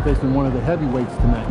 facing one of the heavyweights tonight.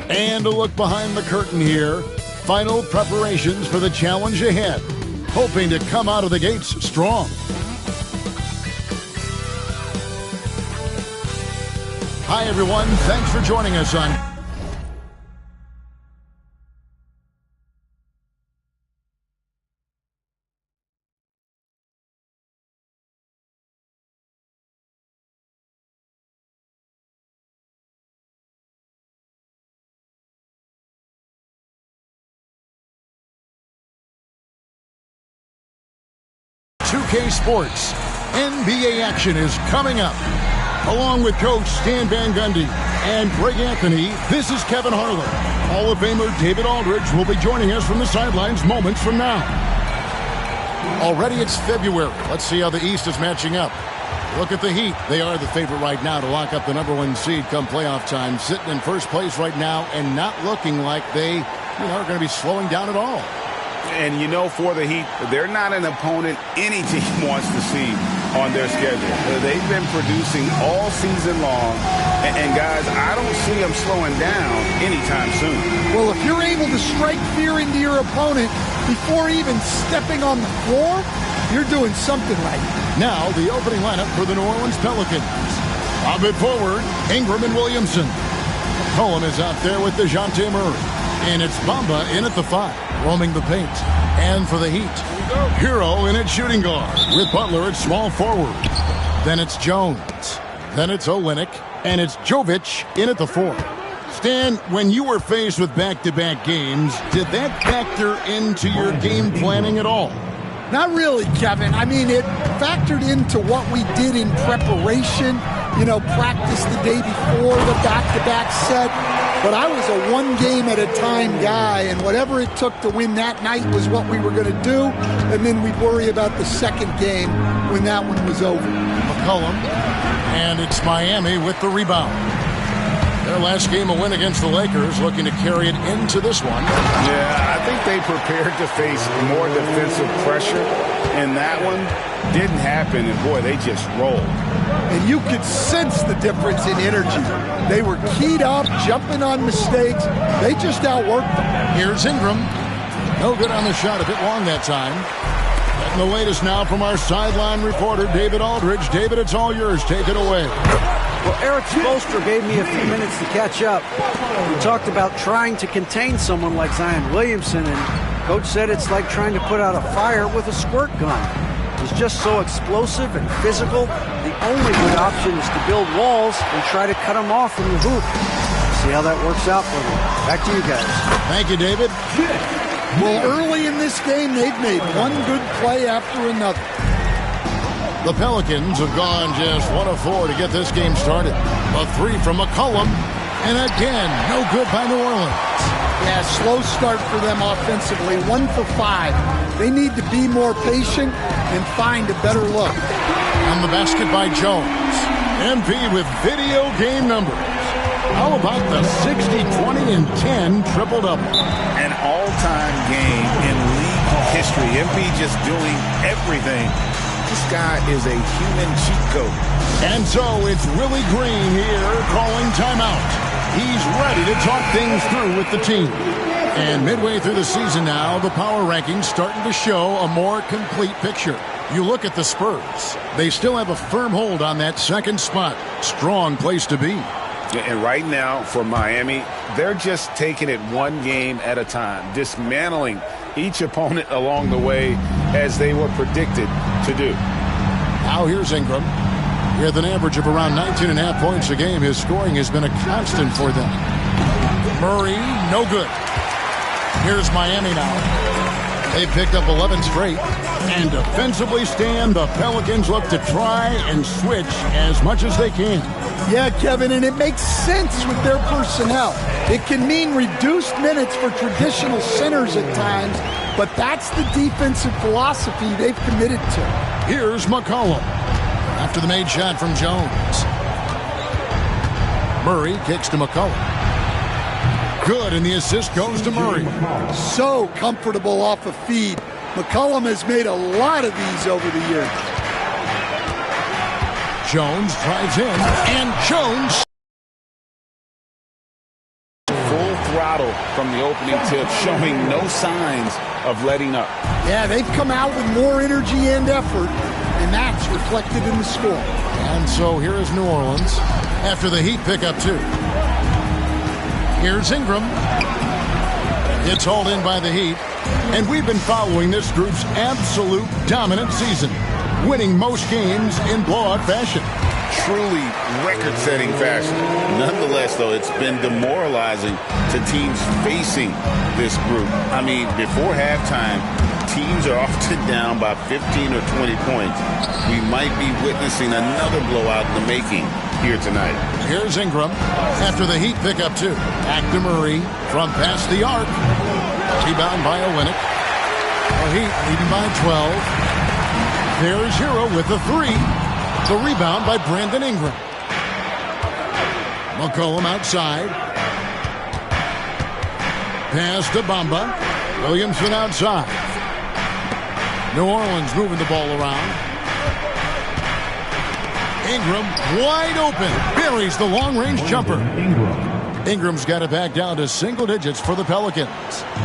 And a look behind the curtain here. Final preparations for the challenge ahead. Hoping to come out of the gates strong. Hi, everyone. Thanks for joining us on... Sports. NBA action is coming up. Along with Coach Stan Van Gundy and Greg Anthony, this is Kevin Harlan. Hall of Famer David Aldridge will be joining us from the sidelines moments from now. Already it's February. Let's see how the East is matching up. Look at the Heat. They are the favorite right now to lock up the #1 seed come playoff time. Sitting in first place right now and not looking like they are going to be slowing down at all. And for the Heat, they're not an opponent any team wants to see on their schedule. They've been producing all season long. And guys, I don't see them slowing down anytime soon. Well, if you're able to strike fear into your opponent before even stepping on the floor, you're doing something right. Now, the opening lineup for the New Orleans Pelicans. Lob it forward, Ingram and Williamson. Cohen is out there with DeJounte Murray. And it's Bamba in at the 5, roaming the paint. And for the Heat, Hero in at shooting guard, with Butler at small forward. Then it's Jones. Then it's Olynyk. And it's Jovic in at the 4. Stan, when you were faced with back-to-back games, did that factor into your game planning at all? Not really, Kevin. I mean, it factored into what we did in preparation. Practice the day before the back-to-back set. But I was a one-game-at-a-time guy, and whatever it took to win that night was what we were going to do, and then we'd worry about the second game when that one was over. McCollum, and it's Miami with the rebound. Their last game a win against the Lakers, looking to carry it into this one. Yeah, I think they prepared to face more defensive pressure, and that one didn't happen, and boy, they just rolled. And you could sense the difference in energy. They were keyed up, jumping on mistakes. They just outworked them. Here's Ingram. No good on the shot, a bit long that time. Getting the latest now from our sideline reporter, David Aldridge. David, it's all yours. Take it away. Well, Eric Spoelstra gave me a few minutes to catch up. We talked about trying to contain someone like Zion Williamson, and Coach said it's like trying to put out a fire with a squirt gun. He's just so explosive and physical. The only good option is to build walls and try to cut him off from the hoop. See how that works out for them. Back to you guys. Thank you, David. Well, early in this game, they've made one good play after another. The Pelicans have gone just 1 of 4 to get this game started. A 3 from McCollum, and again, no good by New Orleans. Yeah, slow start for them offensively, 1 for 5. They need to be more patient and find a better look. On the basket by Jones. MP with video game numbers. How about the 60, 20, and 10 triple-double? An all-time game in league history. MP just doing everything This guy is a human cheat code. And so it's Willie Green here calling timeout. He's ready to talk things through with the team. And midway through the season now, the power rankings starting to show a more complete picture. You look at the Spurs. They still have a firm hold on that second spot. Strong place to be. And right now for Miami, they're just taking it one game at a time, dismantling each opponent along the way as they were predicted to do. Now here's Ingram. With an average of around 19.5 points a game, his scoring has been a constant for them. Murray, no good. Here's Miami now. They picked up 11 straight. And defensively stand, the Pelicans look to try and switch as much as they can. Yeah, Kevin, and it makes sense with their personnel. It can mean reduced minutes for traditional centers at times, but that's the defensive philosophy they've committed to. Here's McCollum. After the made shot from Jones. Murray kicks to McCollum. Good, and the assist goes to Murray. So comfortable off a feed. McCollum has made a lot of these over the years. Jones drives in, and Jones. Full throttle from the opening tip, showing no signs of letting up. Yeah, they've come out with more energy and effort, and that's reflected in the score. And so here is New Orleans after the Heat pick up 2. Here's Ingram. It's hauled in by the Heat. And we've been following this group's absolute dominant season, winning most games in blowout fashion. Truly record-setting fashion. Nonetheless, though, it's been demoralizing to teams facing this group. I mean, before halftime, teams are often down by 15 or 20 points. We might be witnessing another blowout in the making here tonight. Here's Ingram after the Heat pick up 2. Back to Murray from past the arc. Rebound by Olynyk. The Heat leading by 12. There's Hero with the 3. The rebound by Brandon Ingram. McCollum outside. Pass to Bamba. Williamson outside. New Orleans moving the ball around. Ingram wide open. Buries the long-range jumper. Ingram's got it back down to single digits for the Pelicans.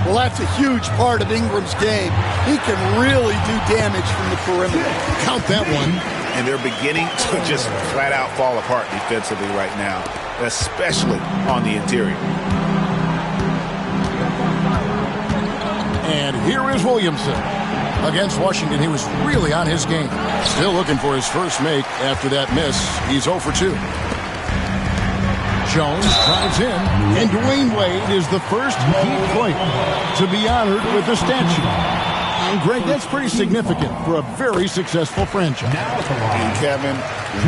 Well, that's a huge part of Ingram's game. He can really do damage from the perimeter. Count that one. And they're beginning to just flat out fall apart defensively right now, especially on the interior. And here is Williamson. Against Washington, he was really on his game. Still looking for his first make after that miss. He's 0 for 2. Jones drives in, and Dwayne Wade is the first Heat player to be honored with a statue. And Greg, that's pretty significant for a very successful franchise. And Kevin,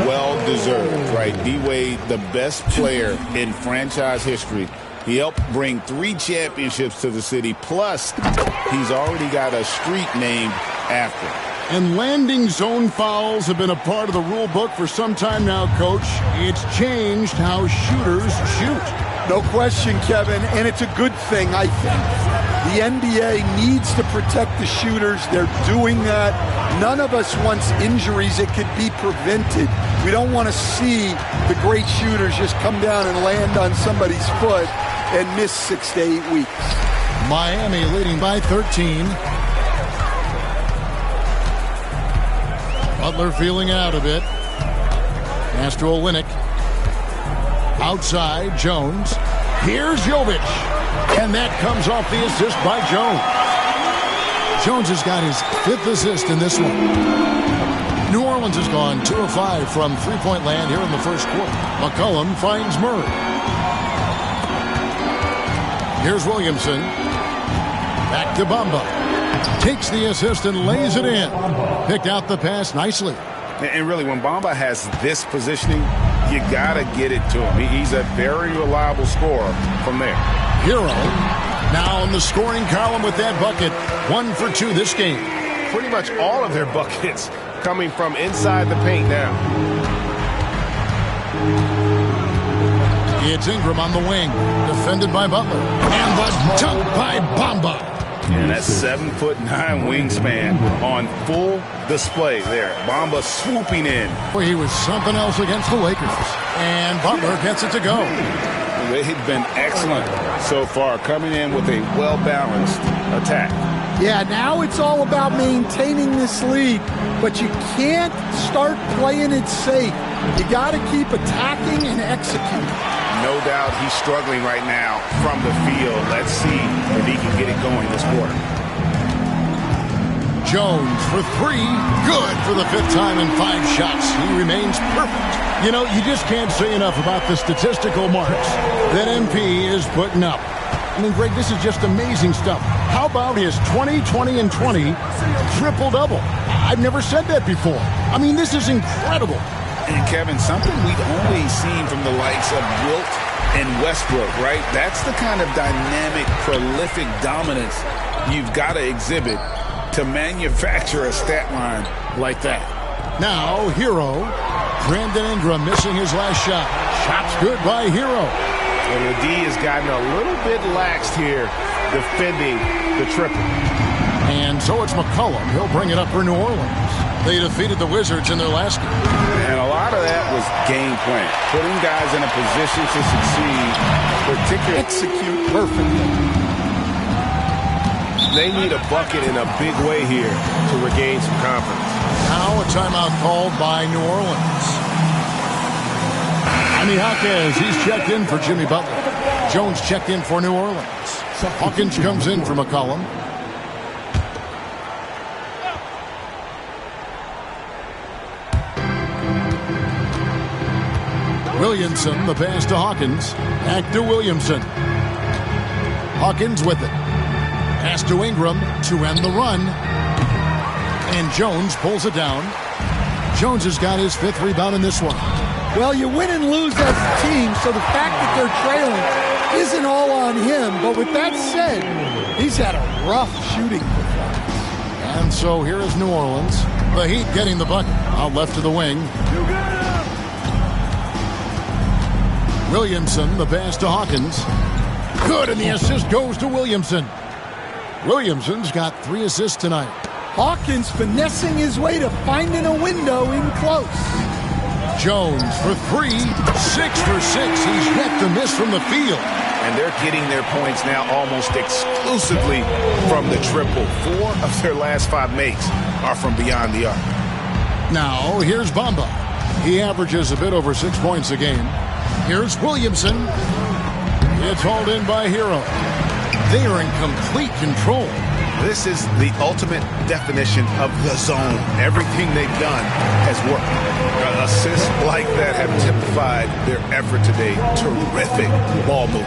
well-deserved, right? D-Wade, the best player in franchise history. He helped bring 3 championships to the city, plus he's already got a street named after him. And landing zone fouls have been a part of the rule book for some time now, Coach. It's changed how shooters shoot. No question, Kevin, and it's a good thing, I think. The NBA needs to protect the shooters. They're doing that. None of us wants injuries that could be prevented. We don't want to see the great shooters just come down and land on somebody's foot and miss 6 to 8 weeks. Miami leading by 13. Butler feeling out a bit. Pass to Olynyk. Outside, Jones. Here's Jovic. And that comes off the assist by Jones. Jones has got his 5th assist in this one. New Orleans has gone 2 of 5 from three-point land here in the first quarter. McCollum finds Murray. Here's Williamson. Back to Bamba. Takes the assist and lays it in. Picked out the pass nicely. And really, when Bamba has this positioning, you got to get it to him. He's a very reliable scorer from there. Hero now in the scoring column with that bucket. 1 for 2 this game. Pretty much all of their buckets coming from inside the paint now. It's Ingram on the wing. Defended by Butler. And the dunk by Bamba. And that's 7'9" wingspan on full display there. Bamba swooping in. Well, he was something else against the Lakers. And Butler gets it to go. They've been excellent so far, coming in with a well-balanced attack. Yeah, now it's all about maintaining this lead, but you can't start playing it safe. You got to keep attacking and executing. No doubt he's struggling right now from the field. Let's see if he can get it going this quarter. Jones for three. Good for the fifth time in 5 shots. He remains perfect. You know, you just can't say enough about the statistical marks that MP is putting up. I mean, Greg, this is just amazing stuff. How about his 20, 20, and 20 triple-double? I've never said that before. I mean, this is incredible. And, Kevin, something we've always seen from the likes of Wilt and Westbrook, right? That's the kind of dynamic, prolific dominance you've got to exhibit to manufacture a stat line like that. Now, Hero. Brandon Ingram missing his last shot. Shot's good by Hero. And the D has gotten a little bit laxed here defending the triple. And so it's McCollum. He'll bring it up for New Orleans. They defeated the Wizards in their last game. And a lot of that was game plan. Putting guys in a position to succeed, particularly Execute perfectly. They need a bucket in a big way here to regain some confidence. Now a timeout called by New Orleans. Jaime Jaquez, he's checked in for Jimmy Butler. Jones checked in for New Orleans. Hawkins comes in for McCollum. Williamson, the pass to Hawkins. Back to Williamson. Hawkins with it. Pass to Ingram to end the run. And Jones pulls it down. Jones has got his 5th rebound in this one. Well, you win and lose as a team, so the fact that they're trailing isn't all on him. But with that said, he's had a rough shooting performance. And so here is New Orleans. The Heat getting the bucket. Out left to the wing. Williamson, the pass to Hawkins. Good, and the assist goes to Williamson. Williamson's got 3 assists tonight. Hawkins finessing his way to finding a window in close. Jones for 3, 6 for 6. He's yet to miss from the field. And they're getting their points now almost exclusively from the triple. 4 of their last 5 makes are from beyond the arc. Now, here's Bamba. He averages a bit over 6 points a game. Here's Williamson. It's hauled in by Hero. They are in complete control. This is the ultimate definition of the zone. Everything they've done has worked. Assists like that have typified their effort today. Terrific ball movement.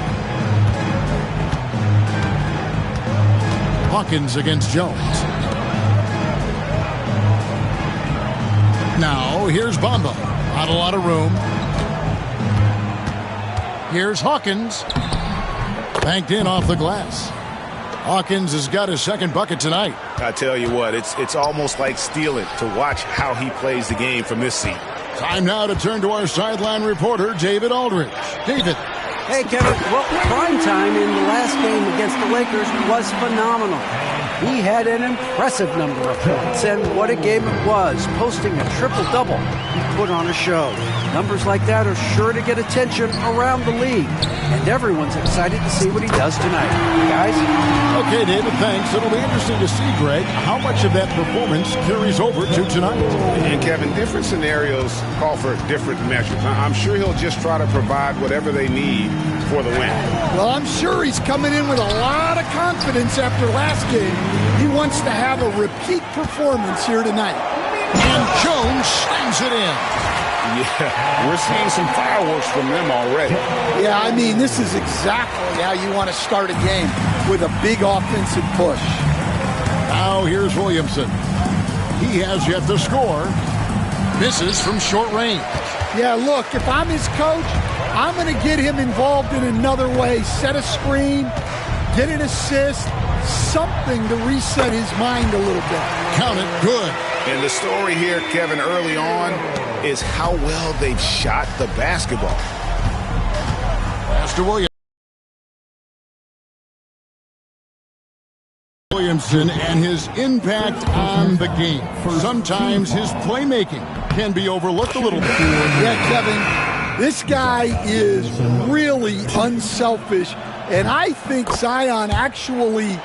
Hawkins against Jones. Now, here's Bamba. Not a lot of room. Here's Hawkins. Banked in off the glass. Hawkins has got his 2nd bucket tonight. I tell you what, it's almost like stealing to watch how he plays the game from this seat. Time now to turn to our sideline reporter, David Aldridge. David. Hey, Kevin. Well, prime time in the last game against the Lakers was phenomenal. He had an impressive number of points, and what a game it was, posting a triple-double. He put on a show. Numbers like that are sure to get attention around the league, and everyone's excited to see what he does tonight. Guys? Okay, David, thanks. It'll be interesting to see, Greg, how much of that performance carries over to tonight. And, Kevin, different scenarios call for different measures. I'm sure he'll just try to provide whatever they need for the win. Well, I'm sure he's coming in with a lot of confidence after last game. He wants to have a repeat performance here tonight. And Jones slams it in. Yeah, we're seeing some fireworks from them already. Yeah, I mean, this is exactly how you want to start a game, with a big offensive push. Now here's Williamson. He has yet to score. Misses from short range. Yeah, look, if I'm his coach, I'm going to get him involved in another way. Set a screen, get an assist, something to reset his mind a little bit. Count it, good. And the story here, Kevin, early on is how well they've shot the basketball. Pass to Williamson and his impact on the game. Sometimes his playmaking can be overlooked a little bit. Yeah, Kevin, this guy is really unselfish, and I think Zion actually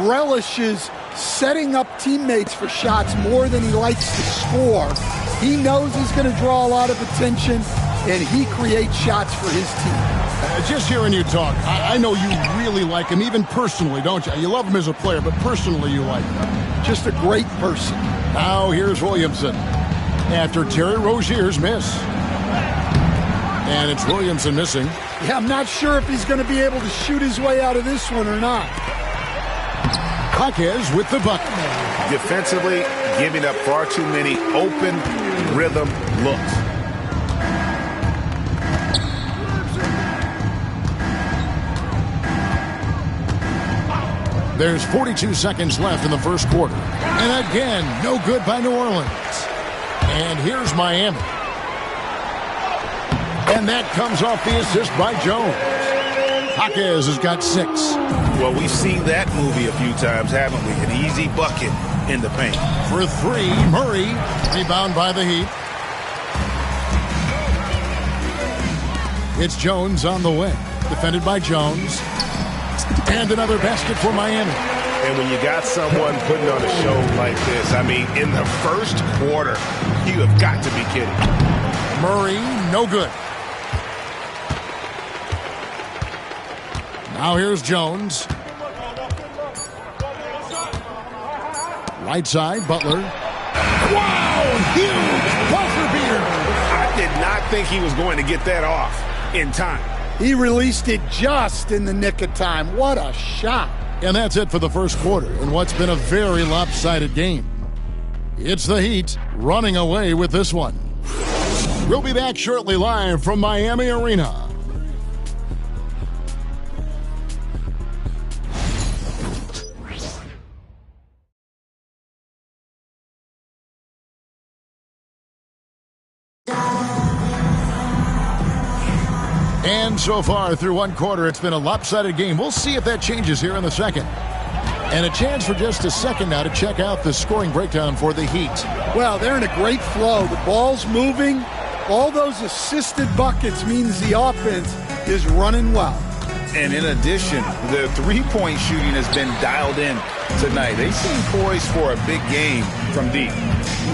relishes setting up teammates for shots more than he likes to score. He knows he's going to draw a lot of attention, and he creates shots for his team. Just hearing you talk, I know you really like him, even personally, don't you? You love him as a player, but personally you like him. Just a great person. Now here's Williamson after Terry Rozier's miss. And it's Williamson missing. Yeah, I'm not sure if he's going to be able to shoot his way out of this one or not. Jaquez with the bucket. Defensively, giving up far too many open rhythm looks. There's 42 seconds left in the first quarter. And again, no good by New Orleans. And here's Miami. And that comes off the assist by Jones. Jaquez has got 6. Well, we've seen that movie a few times, haven't we? An easy bucket in the paint. For 3, Murray. Rebound by the Heat. It's Jones on the wing. Defended by Jones. And another basket for Miami. And when you got someone putting on a show like this, I mean, in the first quarter, you have got to be kidding. Murray, no good. Now here's Jones. Right side, Butler. Wow, huge buzzer beater. I did not think he was going to get that off in time. He released it just in the nick of time. What a shot. And that's it for the first quarter in what's been a very lopsided game. It's the Heat running away with this one. We'll be back shortly live from Miami Arena. And so far through one quarter, it's been a lopsided game. We'll see if that changes here in the second. And a chance for just a second now to check out the scoring breakdown for the Heat. Well, they're in a great flow. The ball's moving. All those assisted buckets means the offense is running well. And in addition, the three-point shooting has been dialed in tonight. They seem poised for a big game from deep.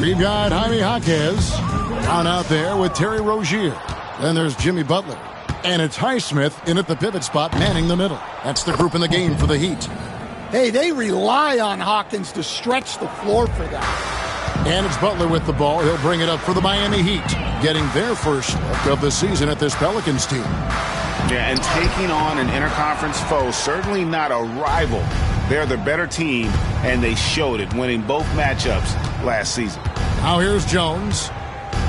We've got Jaime Jaquez down out there with Terry Rozier. Then there's Jimmy Butler. And it's Highsmith in at the pivot spot, manning the middle. That's the group in the game for the Heat. Hey, they rely on Hawkins to stretch the floor for that. And it's Butler with the ball. He'll bring it up for the Miami Heat, getting their first look of the season at this Pelicans team. Yeah, and taking on an interconference foe, certainly not a rival. They're the better team, and they showed it, winning both matchups last season. Now here's Jones.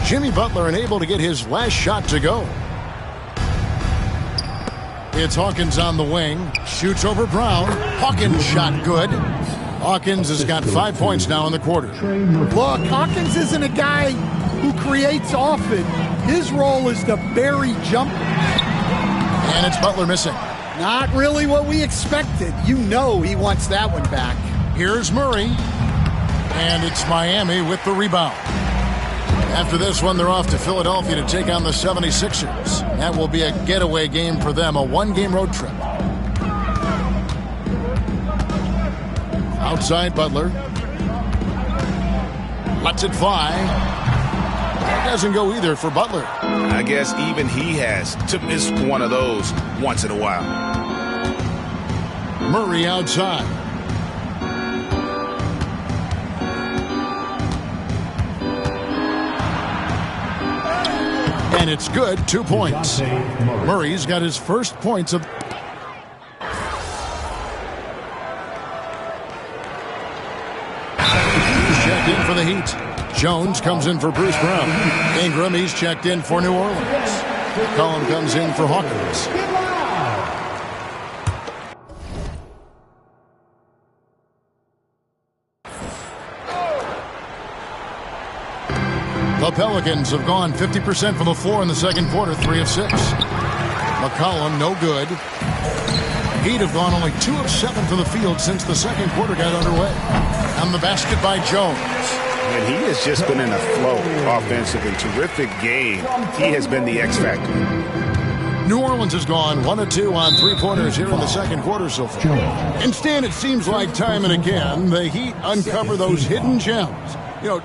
Jimmy Butler unable to get his last shot to go. It's Hawkins on the wing. Shoots over Brown. Hawkins shot good. Hawkins has got 5 points now in the quarter. Look, Hawkins isn't a guy who creates often. His role is to bury jumpers. And it's Butler missing. Not really what we expected. You know he wants that one back. Here's Murray. And it's Miami with the rebound. After this one, they're off to Philadelphia to take on the 76ers. That will be a getaway game for them, a one-game road trip. Outside, Butler. Lets it fly. It doesn't go either for Butler. I guess even he has to miss one of those once in a while. Murray outside. And it's good, 2 points. Murray's got his first points of... Checked in for the Heat. Jones comes in for Bruce Brown. Ingram, he's checked in for New Orleans. Collin comes in for Hawkins. The Pelicans have gone 50% from the floor in the second quarter, 3 of 6. McCollum, no good. Heat have gone only 2 of 7 from the field since the second quarter got underway. On the basket by Jones. And he has just been in a flow offensively. Terrific game. He has been the X factor. New Orleans has gone 1 of 2 on three-pointers here in the second quarter so far. Instead, it seems like time and again, the Heat uncover those hidden gems,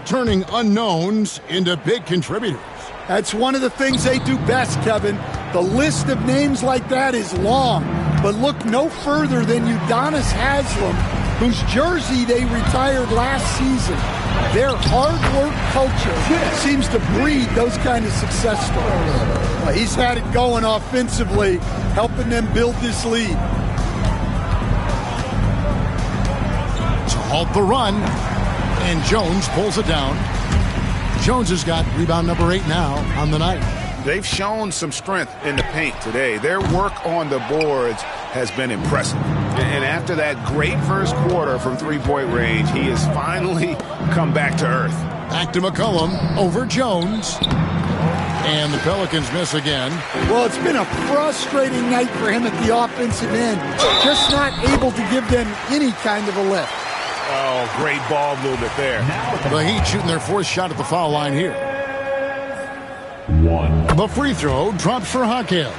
turning unknowns into big contributors. That's one of the things they do best, Kevin. The list of names like that is long, but look no further than Udonis Haslem, whose jersey they retired last season. Their hard work culture seems to breed those kind of success stories. Well, he's had it going offensively, helping them build this lead. To halt the run, and Jones pulls it down. Jones has got rebound number 8 now on the night. They've shown some strength in the paint today. Their work on the boards has been impressive. And after that great first quarter from three-point range, he has finally come back to earth. Back to McCollum over Jones. And the Pelicans miss again. Well, it's been a frustrating night for him at the offensive end. Just not able to give them any kind of a lift. Oh, great ball movement there. The Heat shooting their 4th shot at the foul line here. The free throw drops for Hawkins.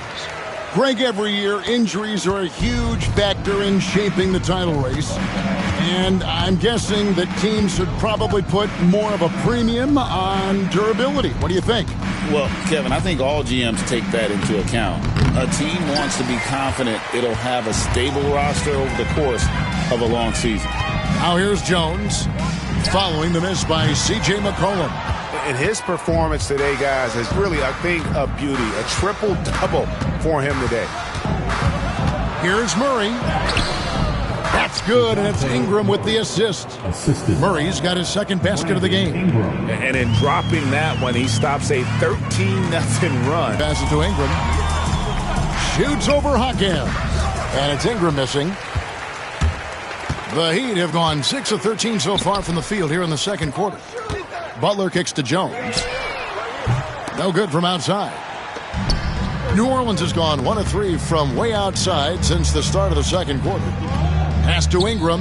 Greg, every year injuries are a huge factor in shaping the title race. And I'm guessing that teams should probably put more of a premium on durability. What do you think? Well, Kevin, I think all GMs take that into account. A team wants to be confident it'll have a stable roster over the course of a long season. Now here's Jones, following the miss by C.J. McCollum. And his performance today, guys, is really, I think, a beauty. A triple-double for him today. Here's Murray. That's good, and it's Ingram with the assist. Murray's got his 2nd basket of the game. And in dropping that one, he stops a 13-0 run. Pass it to Ingram. Shoots over Hawkins. And it's Ingram missing. The Heat have gone 6 of 13 so far from the field here in the second quarter. Butler kicks to Jones. No good from outside. New Orleans has gone 1 of 3 from way outside since the start of the second quarter. Pass to Ingram.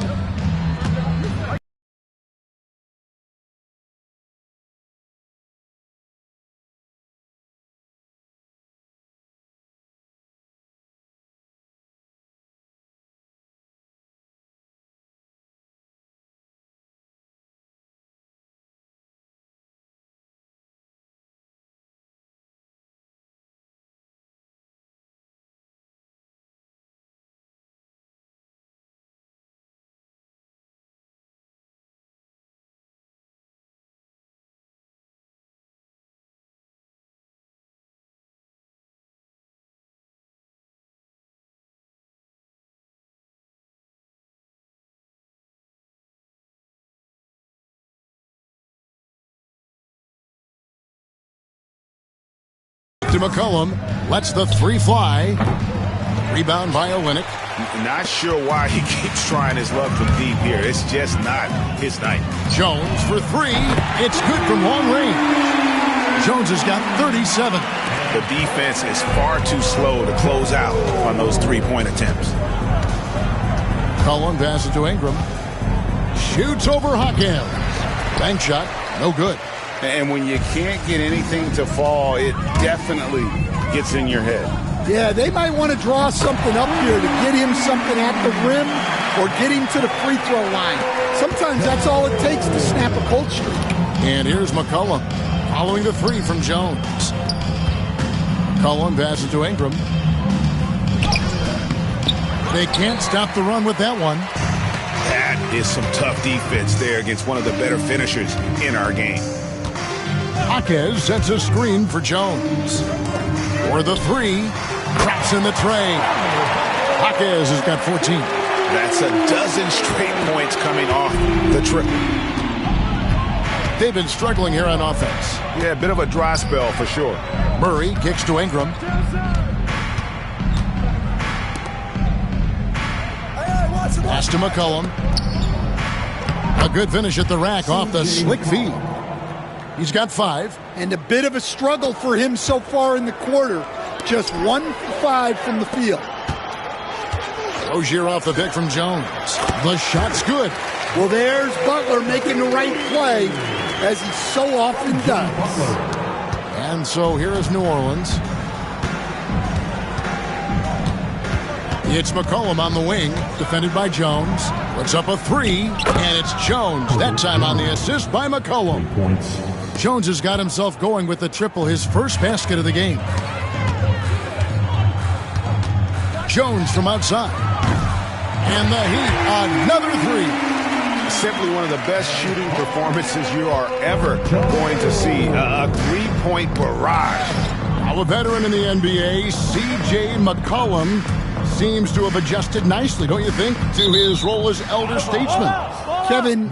To McCollum, lets the 3 fly. Rebound by Olynyk. Not sure why he keeps trying his luck from deep here. It's just not his night. Jones for 3. It's good from long range. Jones has got 37. The defense is far too slow to close out on those 3-point attempts. Cullen passes to Ingram. Shoots over Hawkins. Bank shot, no good. And when you can't get anything to fall, it definitely gets in your head. Yeah, they might want to draw something up here to get him something at the rim or get him to the free throw line. Sometimes that's all it takes to snap a cold streak. And here's McCollum following the 3 from Jones. Cullen passes to Ingram. They can't stop the run with that one. That is some tough defense there against one of the better finishers in our game. Hawkins sets a screen for Jones. For the 3, drops in the tray. Hawkins has got 14. That's a dozen straight points coming off the triple. They've been struggling here on offense. Yeah, a bit of a dry spell for sure. Murray kicks to Ingram. Pass to McCollum. A good finish at the rack off the slick feed. He's got 5. And a bit of a struggle for him so far in the quarter. Just 1 for 5 from the field. Rozier off the pick from Jones. The shot's good. Well, there's Butler making the right play, as he so often does. And so here is New Orleans. It's McCollum on the wing, defended by Jones. Puts up a three, and it's Jones. That time on the assist by McCollum. Jones has got himself going with the triple, his first basket of the game. Jones from outside. And the Heat, another three. Simply one of the best shooting performances you are ever going to see. A three-point barrage. Now a veteran in the NBA, C.J. McCollum, seems to have adjusted nicely, don't you think, to his role as elder statesman. Kevin,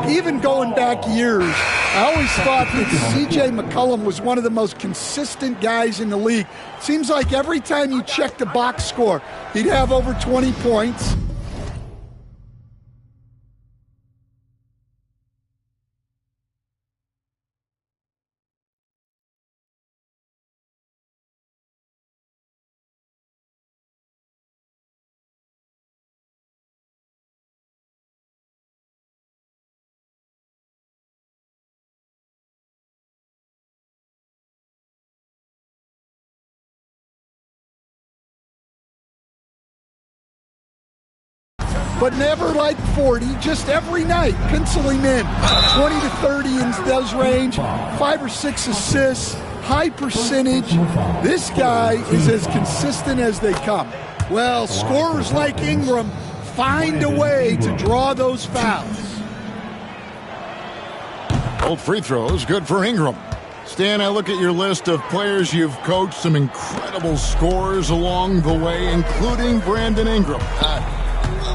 even going back years, I always thought that C.J. McCollum was one of the most consistent guys in the league. Seems like every time you check the box score, he'd have over 20 points. But never like 40, just every night. Pencil him in. 20 to 30 in those range, 5 or 6 assists, high percentage. This guy is as consistent as they come. Well, scorers like Ingram find a way to draw those fouls. Both free throws, good for Ingram. Stan, I look at your list of players you've coached, some incredible scorers along the way, including Brandon Ingram.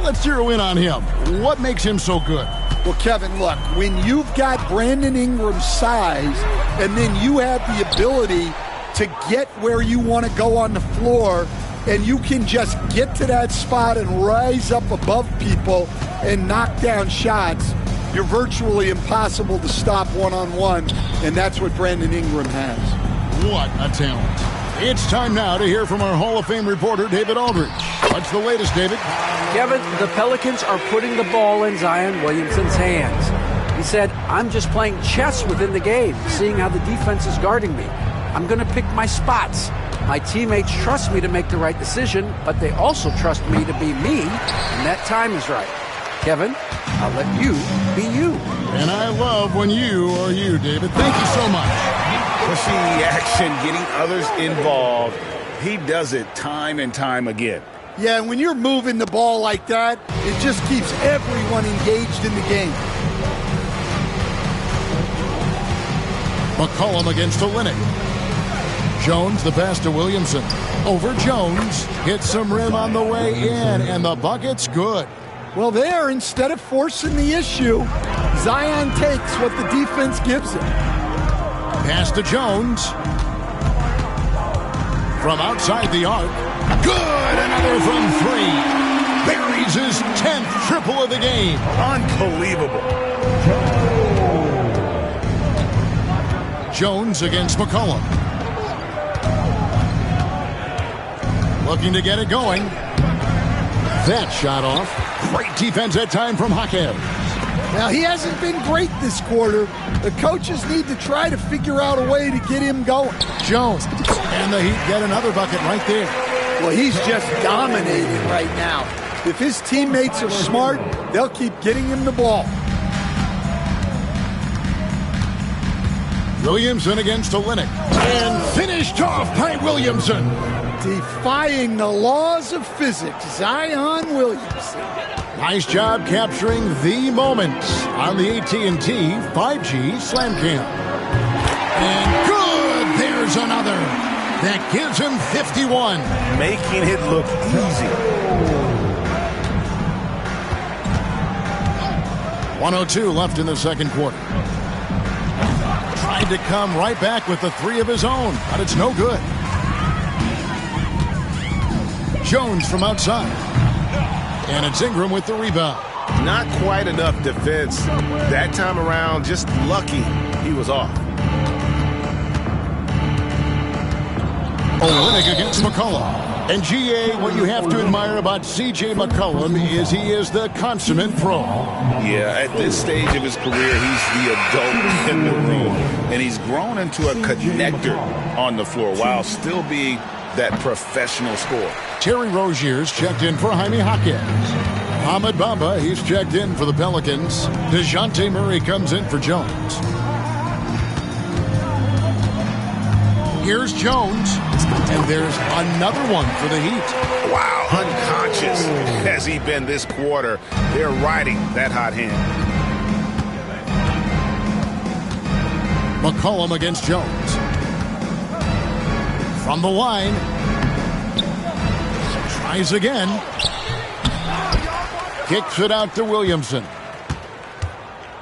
Let's zero in on him. What makes him so good? Well, Kevin, look, when you've got Brandon Ingram's size and then you have the ability to get where you want to go on the floor and you can just get to that spot and rise up above people and knock down shots, you're virtually impossible to stop one-on-one, and that's what Brandon Ingram has. What a talent. It's time now to hear from our Hall of Fame reporter, David Aldridge. What's the latest, David? Kevin, the Pelicans are putting the ball in Zion Williamson's hands. He said, I'm just playing chess within the game, seeing how the defense is guarding me. I'm going to pick my spots. My teammates trust me to make the right decision, but they also trust me to be me, and that time is right. Kevin, I'll let you be you. And I love when you are you, David. Thank you so much. Pushing the action, getting others involved. He does it time and time again. Yeah, and when you're moving the ball like that, it just keeps everyone engaged in the game. McCollum against Olynyk. Jones, the pass to Williamson. Over Jones. Hits some rim on the way in, and the bucket's good. Well, there, instead of forcing the issue, Zion takes what the defense gives him. Pass to Jones. From outside the arc. Good! Another from three. Buries his 10th triple of the game. Unbelievable. Jones against McCollum. Looking to get it going. That shot off. Great defense that time from Hakeem. Now, he hasn't been great this quarter. The coaches need to try to figure out a way to get him going. Jones. And the Heat get another bucket right there. Well, he's just dominating right now. If his teammates are smart, they'll keep getting him the ball. Williamson against Olynyk. And finished off by Williamson. Defying the laws of physics, Zion Williamson. Nice job capturing the moments on the AT&T 5G Slam Cam. And good! There's another. That gives him 51. Making it look easy. 1:02 left in the second quarter. Tried to come right back with the three of his own, but it's no good. Jones from outside. And it's Ingram with the rebound. Not quite enough defense. That time around, just lucky he was off. Olynyk against McCollum. And GA, what you have to admire about C.J. McCollum is he is the consummate pro. Yeah, at this stage of his career, he's the adult in the room. And he's grown into a connector on the floor while still being that professional scorer. Terry Rozier's checked in for Jaime Jaquez. Ahmed Bamba, he's checked in for the Pelicans. DeJounte Murray comes in for Jones. Here's Jones, and there's another one for the Heat. Wow, unconscious has he been this quarter. They're riding that hot hand. McCollum against Jones. From the line. Tries again. Kicks it out to Williamson.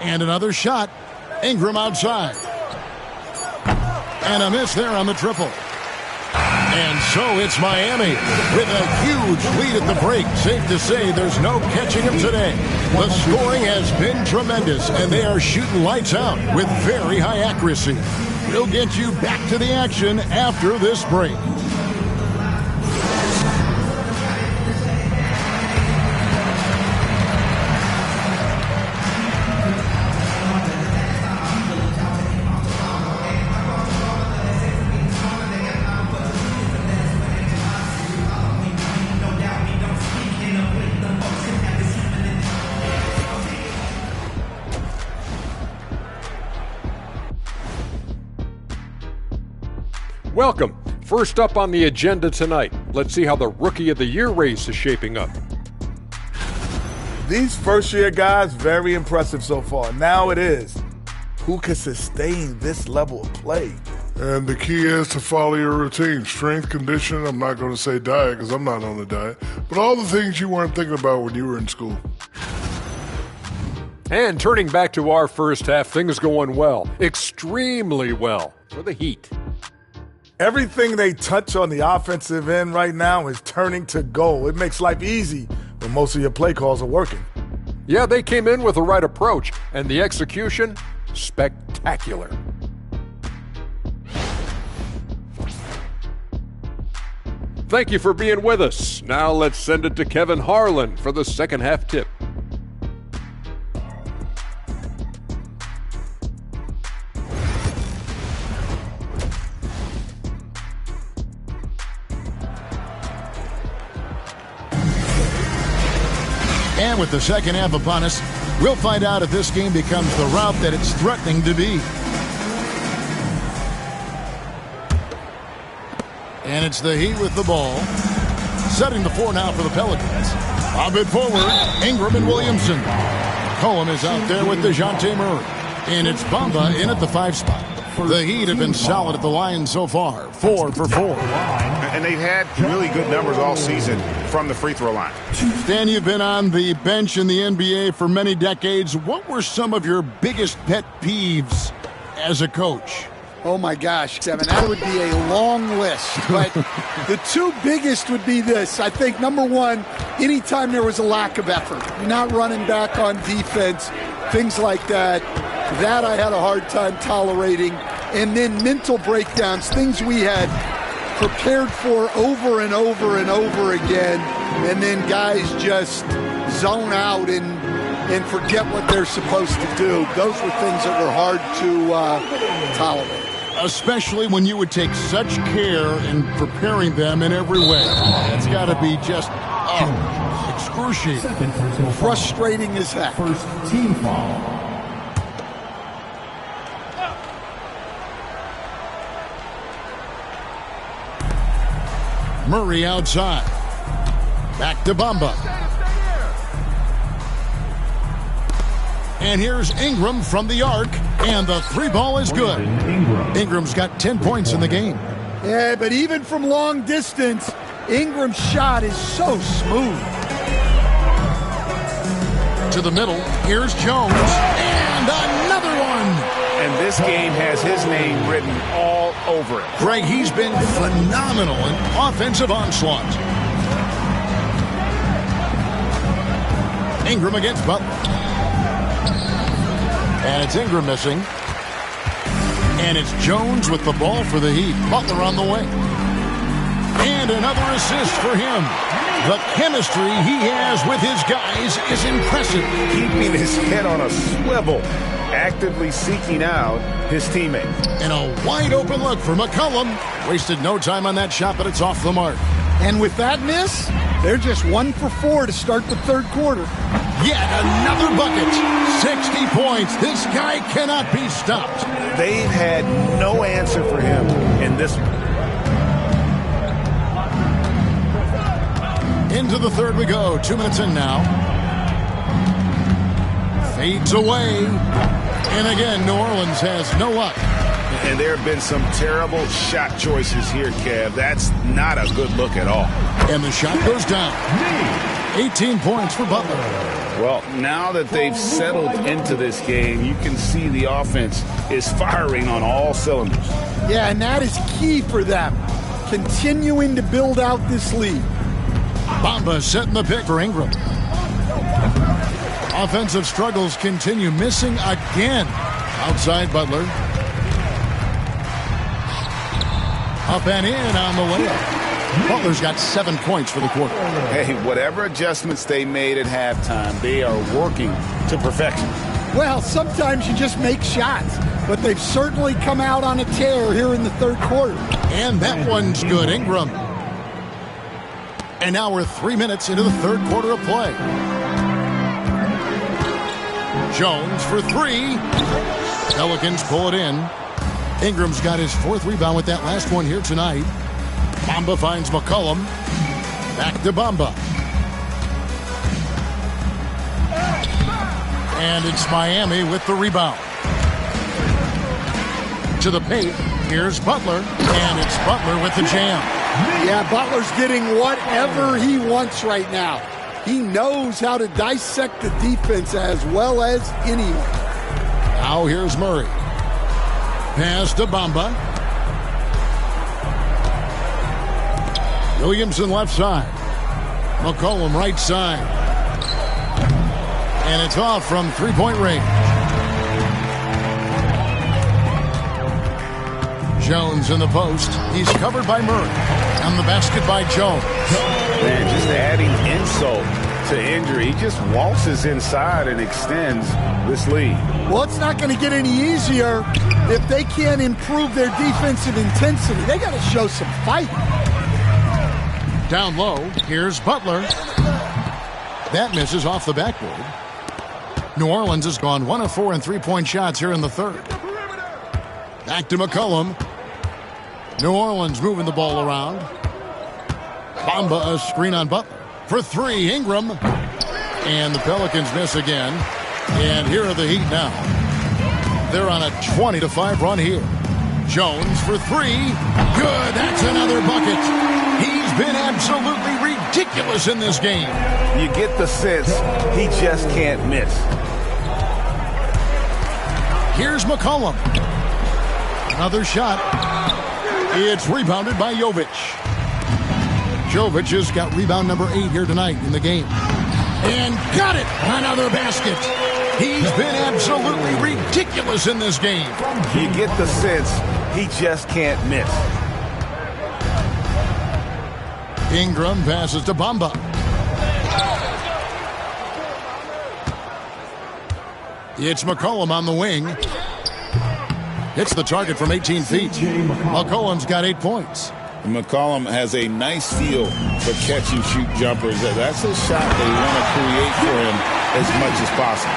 And another shot. Ingram outside. And a miss there on the triple. And so it's Miami with a huge lead at the break. Safe to say there's no catching them today. The scoring has been tremendous, and they are shooting lights out with very high accuracy. We'll get you back to the action after this break. Welcome. First up on the agenda tonight, let's see how the Rookie of the Year race is shaping up. These first-year guys, very impressive so far. Now it is, who can sustain this level of play? And the key is to follow your routine. Strength, conditioning, I'm not going to say diet because I'm not on a diet, but all the things you weren't thinking about when you were in school. And turning back to our first half, things going well, extremely well for the Heat. Everything they touch on the offensive end right now is turning to goal. It makes life easy when most of your play calls are working. Yeah, they came in with the right approach, and the execution, spectacular. Thank you for being with us. Now let's send it to Kevin Harlan for the second half tip. And with the second half upon us, we'll find out if this game becomes the route that it's threatening to be. And it's the Heat with the ball. Setting the floor now for the Pelicans. Lob it forward. Ingram and Williamson. Cohen is out there with DeJounte Murray. And it's Bamba in at the 5 spot. The Heat have been solid at the line so far. 4 for 4. And they've had really good numbers all season from the free throw line. Stan, you've been on the bench in the NBA for many decades. What were some of your biggest pet peeves as a coach? Oh, my gosh, Kevin, that would be a long list. But the two biggest would be this. I think, number one, anytime there was a lack of effort, you're not running back on defense, things like that. That I had a hard time tolerating. And then mental breakdowns, things we had prepared for over and over and over again, and then guys just zone out and forget what they're supposed to do. Those were things that were hard to tolerate. Especially when you would take such care in preparing them in every way. It's got to be just excruciating. Frustrating as heck. First team foul. Murray outside. Back to Bamba. And here's Ingram from the arc, and the 3 ball is good. Ingram's got 10 points in the game. Yeah, but even from long distance, Ingram's shot is so smooth. To the middle, here's Jones, and another one. And this game has his name written all over it. Greg, he's been phenomenal in offensive onslaught. Ingram against Butler. And it's Ingram missing. And it's Jones with the ball for the Heat. Butler on the wing. And another assist for him. The chemistry he has with his guys is impressive. Keeping his head on a swivel, actively seeking out his teammates. And a wide open look for McCollum. Wasted no time on that shot, but it's off the mark. And with that miss, they're just 1 for 4 to start the third quarter. Yet another bucket. 60 points. This guy cannot be stopped. They've had no answer for him in this one. Into the third we go. 2 minutes in now. Fades away. And again, New Orleans has no luck. And there have been some terrible shot choices here, Kev. That's not a good look at all. And the shot goes down. 18 points for Butler. Well, now that they've settled into this game, you can see the offense is firing on all cylinders. Yeah, and that is key for them. Continuing to build out this lead. Bamba setting the pick for Ingram. Offensive struggles continue, missing again. Outside Butler. Up and in on the way. Butler's got 7 points for the quarter. Hey, whatever adjustments they made at halftime, they are working to perfection. Well, sometimes you just make shots, but they've certainly come out on a tear here in the third quarter. And that one's good. Ingram. And now we're 3 minutes into the third quarter of play. Jones for 3. Pelicans pull it in. Ingram's got his 4th rebound with that last one here tonight. Bamba finds McCollum. Back to Bamba. And it's Miami with the rebound. To the paint. Here's Butler. And it's Butler with the jam. Yeah, Butler's getting whatever he wants right now. He knows how to dissect the defense as well as anyone. Now here's Murray. Pass to Bamba. Williamson left side. McCollum right side. And it's off from three-point range. Jones in the post. He's covered by Murray. And the basket by Jones. Man, just adding insult to injury. He just waltzes inside and extends this lead. Well, it's not going to get any easier if they can't improve their defensive intensity. They got to show some fight. Down low, here's Butler. That misses off the backboard. New Orleans has gone 1 of 4 in three-point shots here in the third. Back to McCollum. New Orleans moving the ball around. Bamba a screen on Butler. For 3, Ingram. And the Pelicans miss again. And here are the Heat now. They're on a 20-5 run here. Jones for 3. Good. That's another bucket. He's been absolutely ridiculous in this game. You get the sense he just can't miss. Here's McCollum. Another shot. It's rebounded by Jovic. Jovic has got rebound number 8 here tonight in the game. And got it. Another basket. He's been absolutely ridiculous in this game. You get the sense he just can't miss. Ingram passes to Bamba. It's McCollum on the wing. Hits the target from 18 feet. McCollum's got 8 points. McCollum has a nice feel for catch-and-shoot jumpers. That's a shot they want to create for him as much as possible.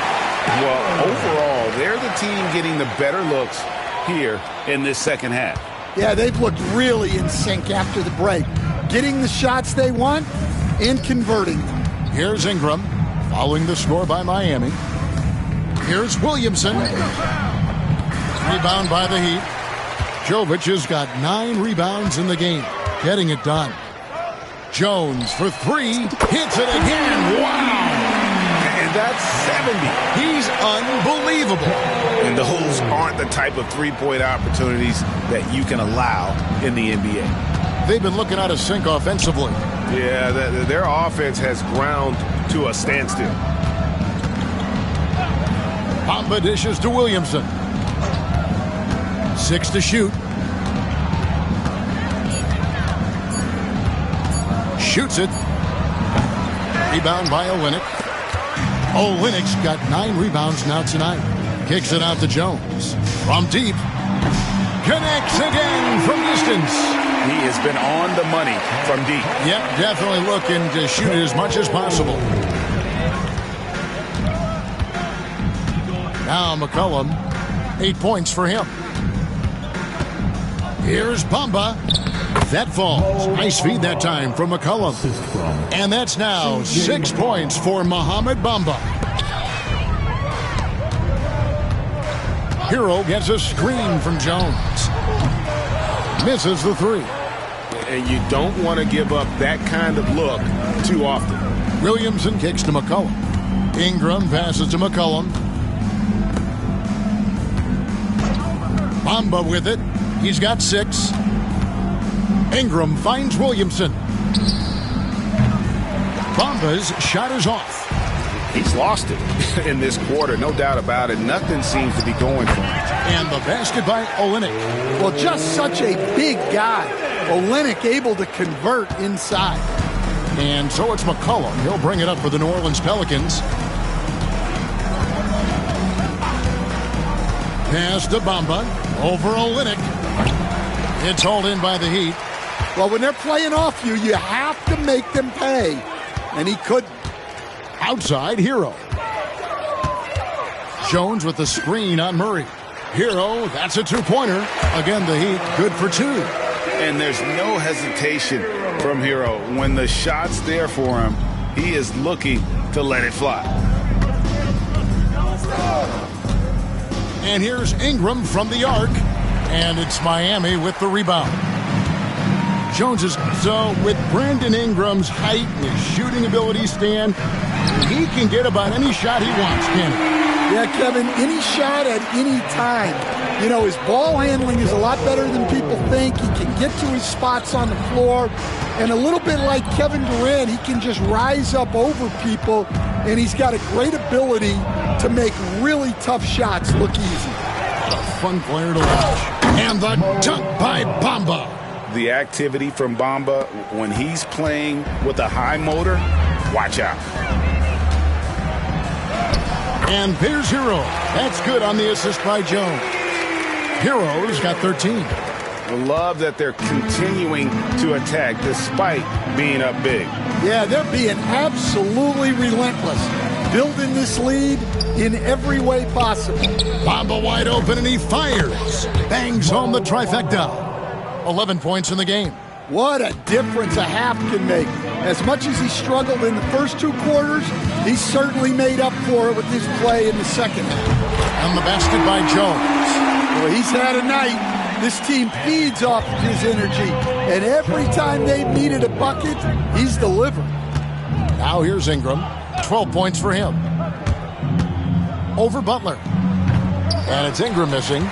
Well, overall, they're the team getting the better looks here in this second half. Yeah, they've looked really in sync after the break. Getting the shots they want and converting them. Here's Ingram, following the score by Miami. Here's Williamson. Rebound by the Heat. Jovic has got 9 rebounds in the game. Getting it done. Jones for 3. Hits it again. Wow. And that's 70. He's unbelievable. And those aren't the type of three-point opportunities that you can allow in the NBA. They've been looking out of sync offensively. Yeah, their offense has ground to a standstill. Bamba dishes to Williamson. 6 to shoot. Shoots it. Rebound by Olynyk. Olynyk's got 9 rebounds now tonight. Kicks it out to Jones. From deep. Connects again from distance. He has been on the money from deep. Yep, definitely looking to shoot it as much as possible. Now McCollum, 8 points for him. Here's Bamba. That falls. Nice feed that time from McCollum. And that's now 6 points for Mohamed Bamba. Hero gets a screen from Jones. Misses the 3. And you don't want to give up that kind of look too often. Williamson kicks to McCollum. Ingram passes to McCollum. Bamba with it. He's got 6. Ingram finds Williamson. Bamba's shot is off. He's lost it in this quarter, no doubt about it. Nothing seems to be going for him. And the basket by Olynyk. Well, just such a big guy. Olynyk able to convert inside. And so it's McCollum. He'll bring it up for the New Orleans Pelicans. Pass to Bamba. Over Olynyk. It's hauled in by the Heat. Well, when they're playing off you, you have to make them pay. And he couldn't. Outside, Hero. Jones with the screen on Murray. Hero, that's a 2-pointer. Again, the Heat, good for 2. And there's no hesitation from Hero. When the shot's there for him, he is looking to let it fly. And here's Ingram from the arc. And it's Miami with the rebound. Jones is so with Brandon Ingram's height and his shooting ability, Stan, he can get about any shot he wants, can he? Yeah, Kevin, any shot at any time. You know, his ball handling is a lot better than people think. He can get to his spots on the floor. And a little bit like Kevin Durant, he can just rise up over people. And he's got a great ability to make really tough shots look easy. What a fun player to watch. And the dunk by Bamba. The activity from Bamba when he's playing with a high motor, watch out. And here's Hero. That's good on the assist by Jones. Hero's got 13. I love that they're continuing to attack despite being up big. Yeah, they're being absolutely relentless. Building this lead in every way possible. Bamba wide open and he fires. Bangs home the trifecta. 11 points in the game. What a difference a half can make. As much as he struggled in the first 2 quarters, he certainly made up for it with his play in the second half. And the basket by Jones. Well, he's had a night. This team feeds off of his energy. And every time they've needed a bucket, he's delivered. Now here's Ingram. 12 points for him. Over Butler. And it's Ingram missing.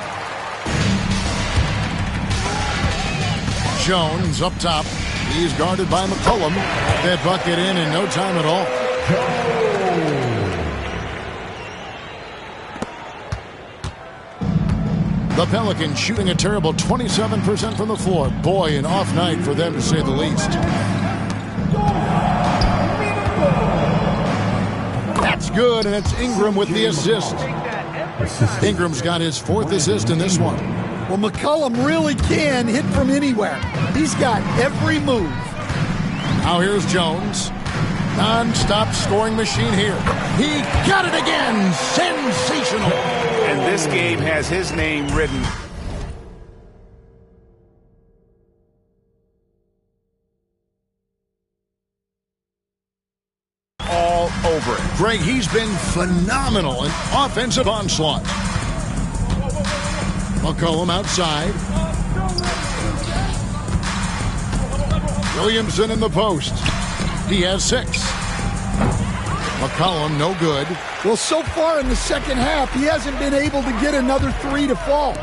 Jones up top. He's guarded by McCollum. That bucket in no time at all. The Pelicans shooting a terrible 27% from the floor. Boy, an off night for them to say the least. That's good, and it's Ingram with the assist. Ingram's got his 4th assist in this one. Well, McCollum really can hit from anywhere. He's got every move. Now here's Jones. Non-stop scoring machine here. He got it again. Sensational. And this game has his name written all over it. Greg, he's been phenomenal in offensive onslaught. McCollum outside. Williamson in the post. He has 6. McCollum, no good. Well, so far in the second half, he hasn't been able to get another 3 to fall.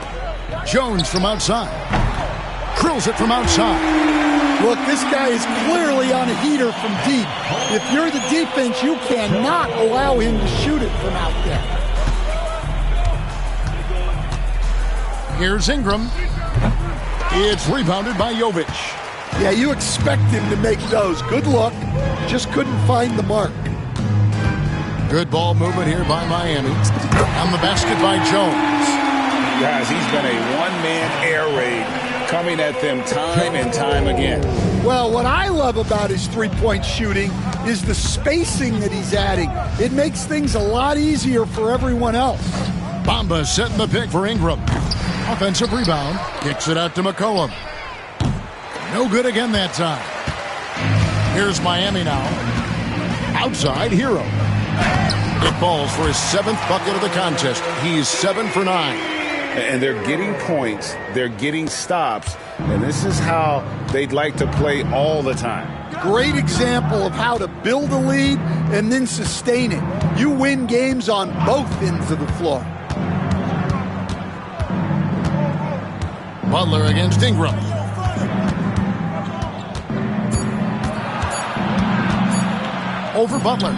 Jones from outside. Drills it from outside. Look, this guy is clearly on a heater from deep. If you're the defense, you cannot allow him to shoot it from out there. Here's Ingram. It's rebounded by Jovic. Yeah, you expect him to make those. Good look. Just couldn't find the mark. Good ball movement here by Miami. On the basket by Jones. Guys, he's been a one-man air raid coming at them time and time again. Well, what I love about his three-point shooting is the spacing that he's adding. It makes things a lot easier for everyone else. Bamba setting the pick for Ingram. Offensive rebound. Kicks it out to McCollum. No good again that time. Here's Miami now. Outside, Hero. It falls for his 7th bucket of the contest. He's 7 for 9. And they're getting points. They're getting stops. And this is how they'd like to play all the time. Great example of how to build a lead and then sustain it. You win games on both ends of the floor. Butler against Ingram. Over Butler.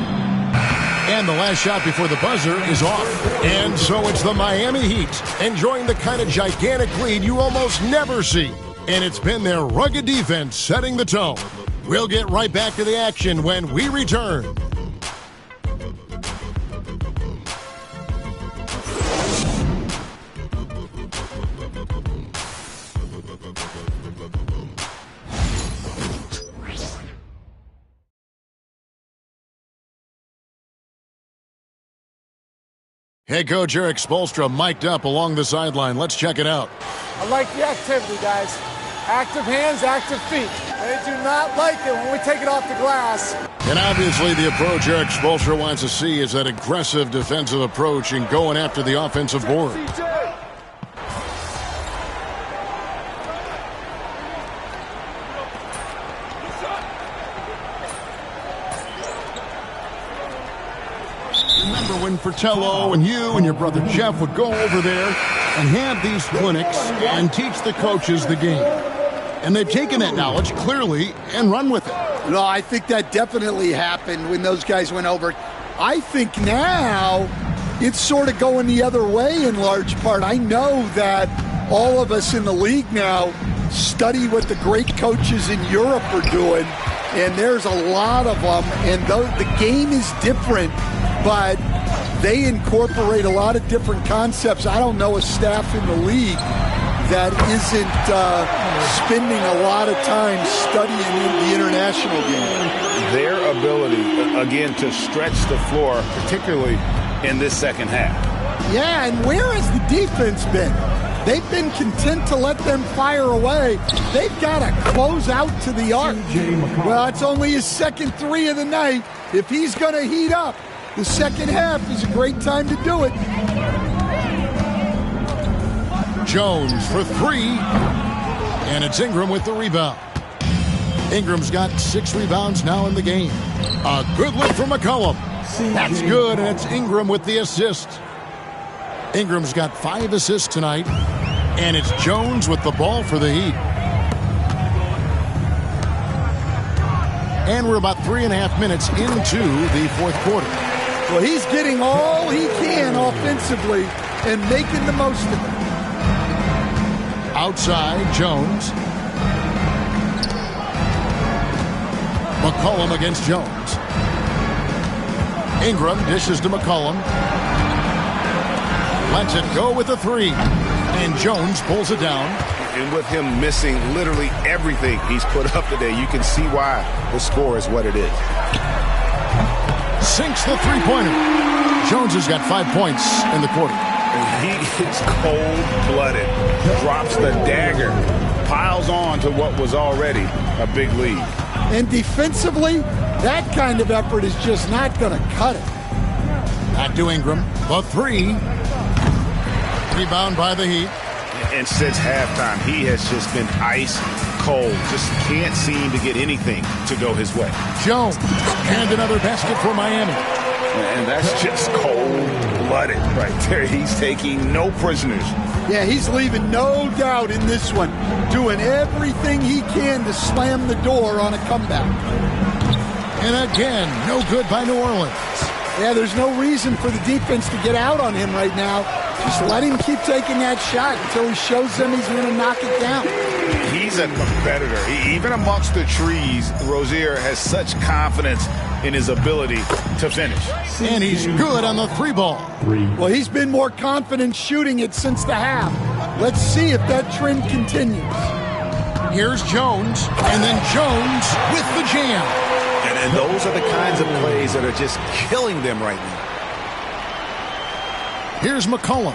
And the last shot before the buzzer is off. And so it's the Miami Heat enjoying the kind of gigantic lead you almost never see. And it's been their rugged defense setting the tone. We'll get right back to the action when we return. Head coach Eric Spoelstra mic'd up along the sideline. Let's check it out. I like the activity, guys. Active hands, active feet. They do not like it when we take it off the glass. And obviously the approach Eric Spoelstra wants to see is that aggressive defensive approach and going after the offensive board. Remember when Fratello and you and your brother Jeff would go over there and have these clinics and teach the coaches the game. And they've taken that knowledge clearly and run with it. No, I think that definitely happened when those guys went over. I think now it's sort of going the other way in large part. I know that all of us in the league now study what the great coaches in Europe are doing, and there's a lot of them, and the game is different, but they incorporate a lot of different concepts. I don't know a staff in the league that isn't spending a lot of time studying the international game. Their ability, again, to stretch the floor, particularly in this second half. Yeah, and where has the defense been? They've been content to let them fire away. They've got to close out to the arc. Well, it's only his second 3 of the night. If he's going to heat up, the second half is a great time to do it. Jones for 3. And it's Ingram with the rebound. Ingram's got 6 rebounds now in the game. A good look from McCollum. That's good, and it's Ingram with the assist. Ingram's got 5 assists tonight. And it's Jones with the ball for the Heat. And we're about 3.5 minutes into the fourth quarter. Well, he's getting all he can offensively and making the most of it. Outside, Jones. McCollum against Jones. Ingram dishes to McCollum. Lets it go with a 3. And Jones pulls it down. And with him missing literally everything he's put up today, you can see why the score is what it is. Sinks the three-pointer. Jones has got 5 points in the quarter. And he is cold-blooded. Drops the dagger. Piles on to what was already a big lead. And defensively, that kind of effort is just not going to cut it. Back to Ingram. The 3. Rebound by the Heat. And since halftime, he has just been ice cold. Just can't seem to get anything to go his way. Jones. And another basket for Miami. And that's just cold-blooded right there. He's taking no prisoners. Yeah, he's leaving no doubt in this one. Doing everything he can to slam the door on a comeback. And again, no good by New Orleans. Yeah, there's no reason for the defense to get out on him right now. Just let him keep taking that shot until he shows them he's going to knock it down. He's a competitor. Even amongst the trees, Rozier has such confidence in his ability to finish. And he's good on the 3-ball. Well, he's been more confident shooting it since the half. Let's see if that trend continues. Here's Jones, and then Jones with the jam. And those are the kinds of plays that are just killing them right now. Here's McCollum.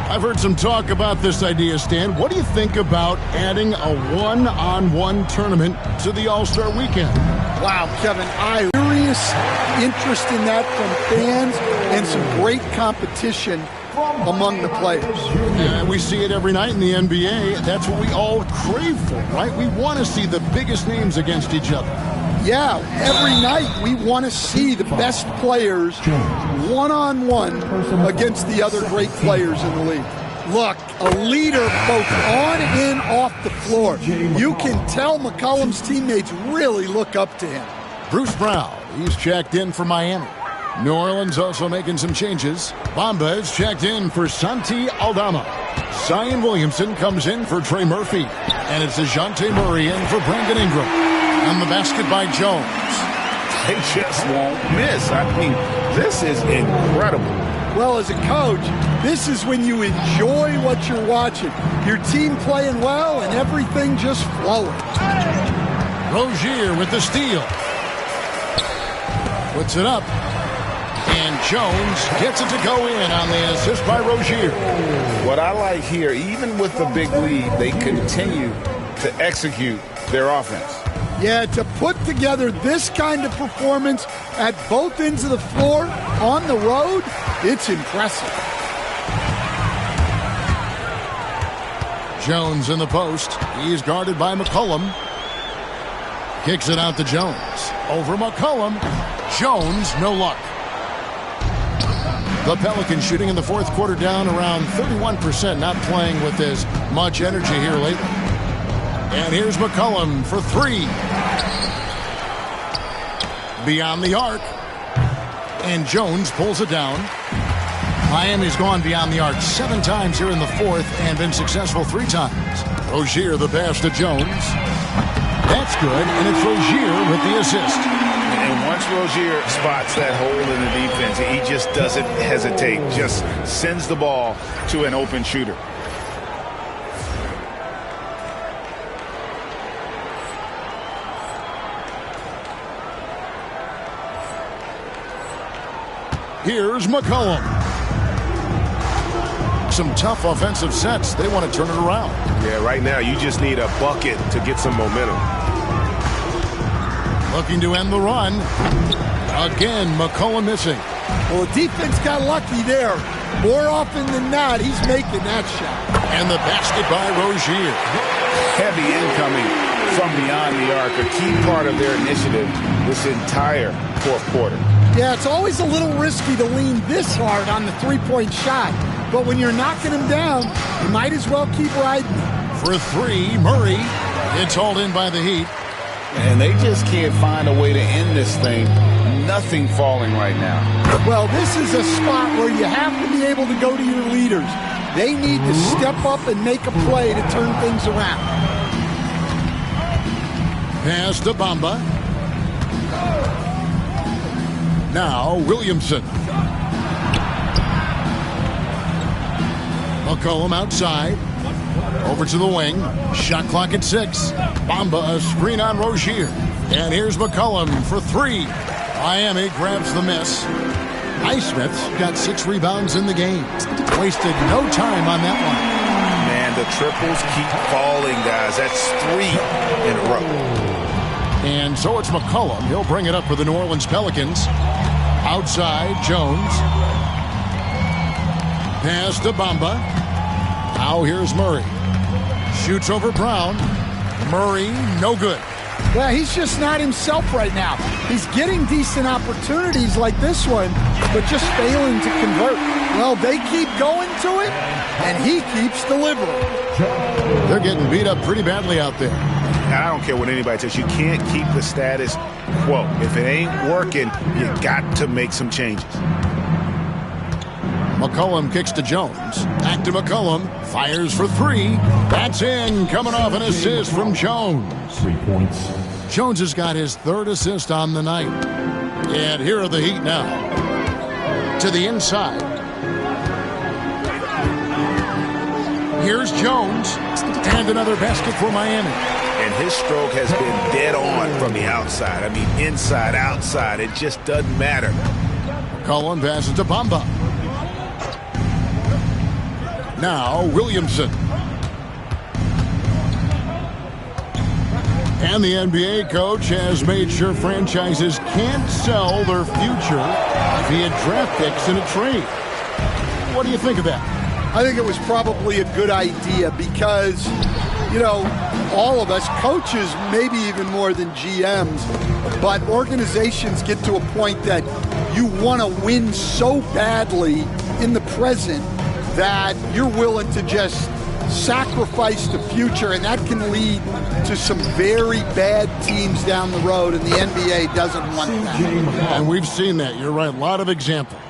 I've heard some talk about this idea, Stan. What do you think about adding a one-on-one tournament to the All-Star Weekend? Wow, Kevin, I serious interest in that from fans and some great competition among the players. We see it every night in the NBA. That's what we all crave for, right? We want to see the biggest names against each other. Yeah, every night we want to see the best players one-on-one against the other great players in the league. Look, a leader both on and off the floor. You can tell McCollum's teammates really look up to him. Bruce Brown, he's checked in for Miami. New Orleans also making some changes. Bamba is checked in for Santi Aldama. Zion Williamson comes in for Trey Murphy. And it's DeJounte Murray in for Brandon Ingram. And the basket by Jones. They just won't miss. I mean, this is incredible. Well, as a coach, this is when you enjoy what you're watching. Your team playing well and everything just flowing. Rozier with the steal. Puts it up. And Jones gets it to go in on the assist by Rozier. What I like here, even with the big lead, they continue to execute their offense. Yeah, to put together this kind of performance at both ends of the floor on the road, it's impressive. Jones in the post. He's guarded by McCollum. Kicks it out to Jones. Over McCollum. Jones, no luck. The Pelicans shooting in the fourth quarter down around 31%, not playing with as much energy here lately. And here's McCollum for 3. Beyond the arc. And Jones pulls it down. Miami's gone beyond the arc 7 times here in the fourth and been successful 3 times. Rozier the pass to Jones. That's good, and it's Rozier with the assist. And once Rozier spots that hole in the defense, he just doesn't hesitate, just sends the ball to an open shooter. Here's McCollum. Some tough offensive sets. They want to turn it around. Yeah, right now you just need a bucket to get some momentum. Looking to end the run. Again, McCollum missing. Well, the defense got lucky there. More often than not, he's making that shot. And the basket by Rozier. Heavy incoming from beyond the arc, a key part of their initiative this entire fourth quarter. Yeah, it's always a little risky to lean this hard on the three-point shot. But when you're knocking him down, you might as well keep riding. For 3, Murray. It's hauled in by the Heat. And they just can't find a way to end this thing. Nothing falling right now. Well, this is a spot where you have to be able to go to your leaders. They need to step up and make a play to turn things around. Pass to Bamba. Now Williamson. McCollum outside. Over to the wing. Shot clock at 6. Bamba a screen on Rozier. And here's McCollum for 3. Miami grabs the miss. Highsmith's got 6 rebounds in the game. Wasted no time on that one. Man, the triples keep falling, guys. That's 3 in a row. And so it's McCollum. He'll bring it up for the New Orleans Pelicans. Outside, Jones. Pass to Bamba. Now here's Murray. Shoots over Brown. Murray, no good. Well, he's just not himself right now. He's getting decent opportunities like this one, but just failing to convert. Well, they keep going to it, and he keeps delivering. They're getting beat up pretty badly out there. And I don't care what anybody says. You can't keep the status quo. If it ain't working, you got to make some changes. McCollum kicks to Jones. Back to McCollum. Fires for three. That's in. Coming off an assist from Jones. 3 points. Jones has got his third assist on the night. And here are the Heat now. To the inside. Here's Jones. And another basket for Miami. And his stroke has been dead on from the outside. I mean, inside, outside. It just doesn't matter. McCollum passes to Bamba. Now Williamson. And the NBA coach has made sure franchises can't sell their future via draft picks in a trade. What do you think of that? I think it was probably a good idea because, you know, all of us, coaches, maybe even more than GMs, but organizations get to a point that you want to win so badly in the present that you're willing to just sacrifice the future, and that can lead to some very bad teams down the road, and the NBA doesn't want that. And we've seen that. You're right. A lot of examples.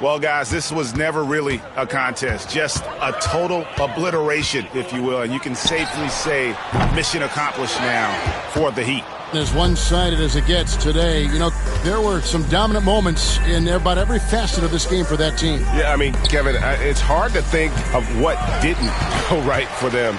Well, guys, this was never really a contest, just a total obliteration, if you will. And you can safely say mission accomplished now for the Heat. As one-sided as it gets today, you know, there were some dominant moments in about every facet of this game for that team. Yeah, I mean, Kevin, it's hard to think of what didn't go right for them.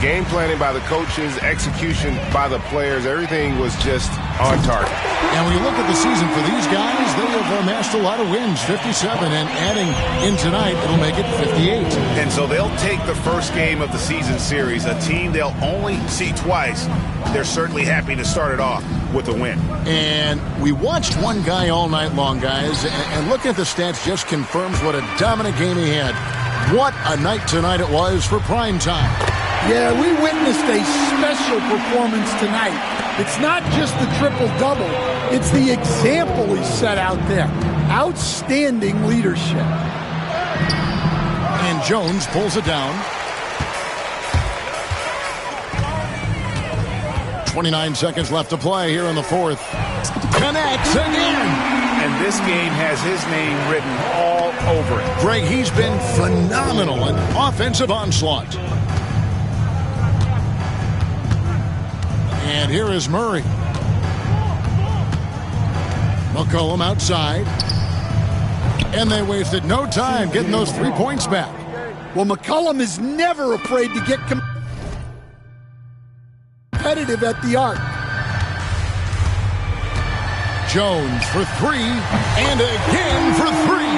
Game planning by the coaches, execution by the players, everything was just on target. And when you look at the season for these guys, they have amassed a lot of wins, 57, and adding in tonight, it'll make it 58. And so they'll take the first game of the season series, a team they'll only see twice. They're certainly happy to start it off with a win. And we watched one guy all night long, guys, and looking at the stats just confirms what a dominant game he had. What a night tonight it was for prime time. Yeah, we witnessed a special performance tonight. It's not just the triple-double. It's the example he set out there. Outstanding leadership. And Jones pulls it down. 29 seconds left to play here in the fourth. Connects again. And this game has his name written all over it. Greg, he's been phenomenal in offensive onslaught. And here is Murray. McCollum outside. And they wasted no time getting those 3 points back. Well, McCollum is never afraid to get competitive at the arc. Jones for three, and again for three.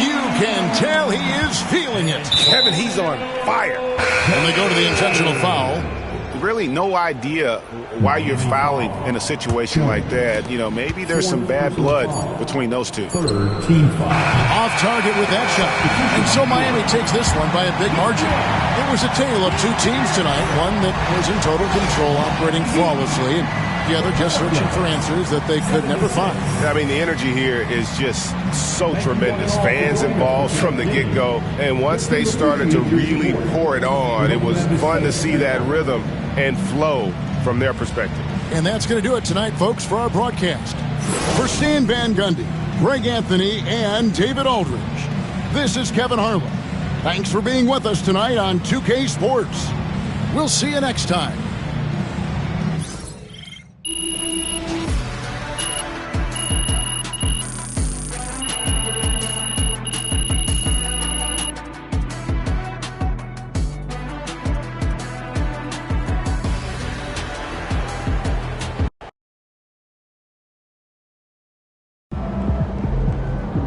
You can tell he is feeling it. Kevin, he's on fire. And they go to the intentional foul. Really no idea why you're fouling in a situation like that. You know, maybe there's some bad blood between those two. Third team foul. Off target with that shot. And so Miami takes this one by a big margin. It was a tale of two teams tonight. One that was in total control, operating flawlessly, and the other just searching for answers that they could never find. I mean, the energy here is just so tremendous. Fans involved from the get-go. And once they started to really pour it on, it was fun to see that rhythm and flow from their perspective. And that's going to do it tonight, folks, for our broadcast. For Stan Van Gundy, Greg Anthony, and David Aldridge, this is Kevin Harlan. Thanks for being with us tonight on 2K Sports. We'll see you next time.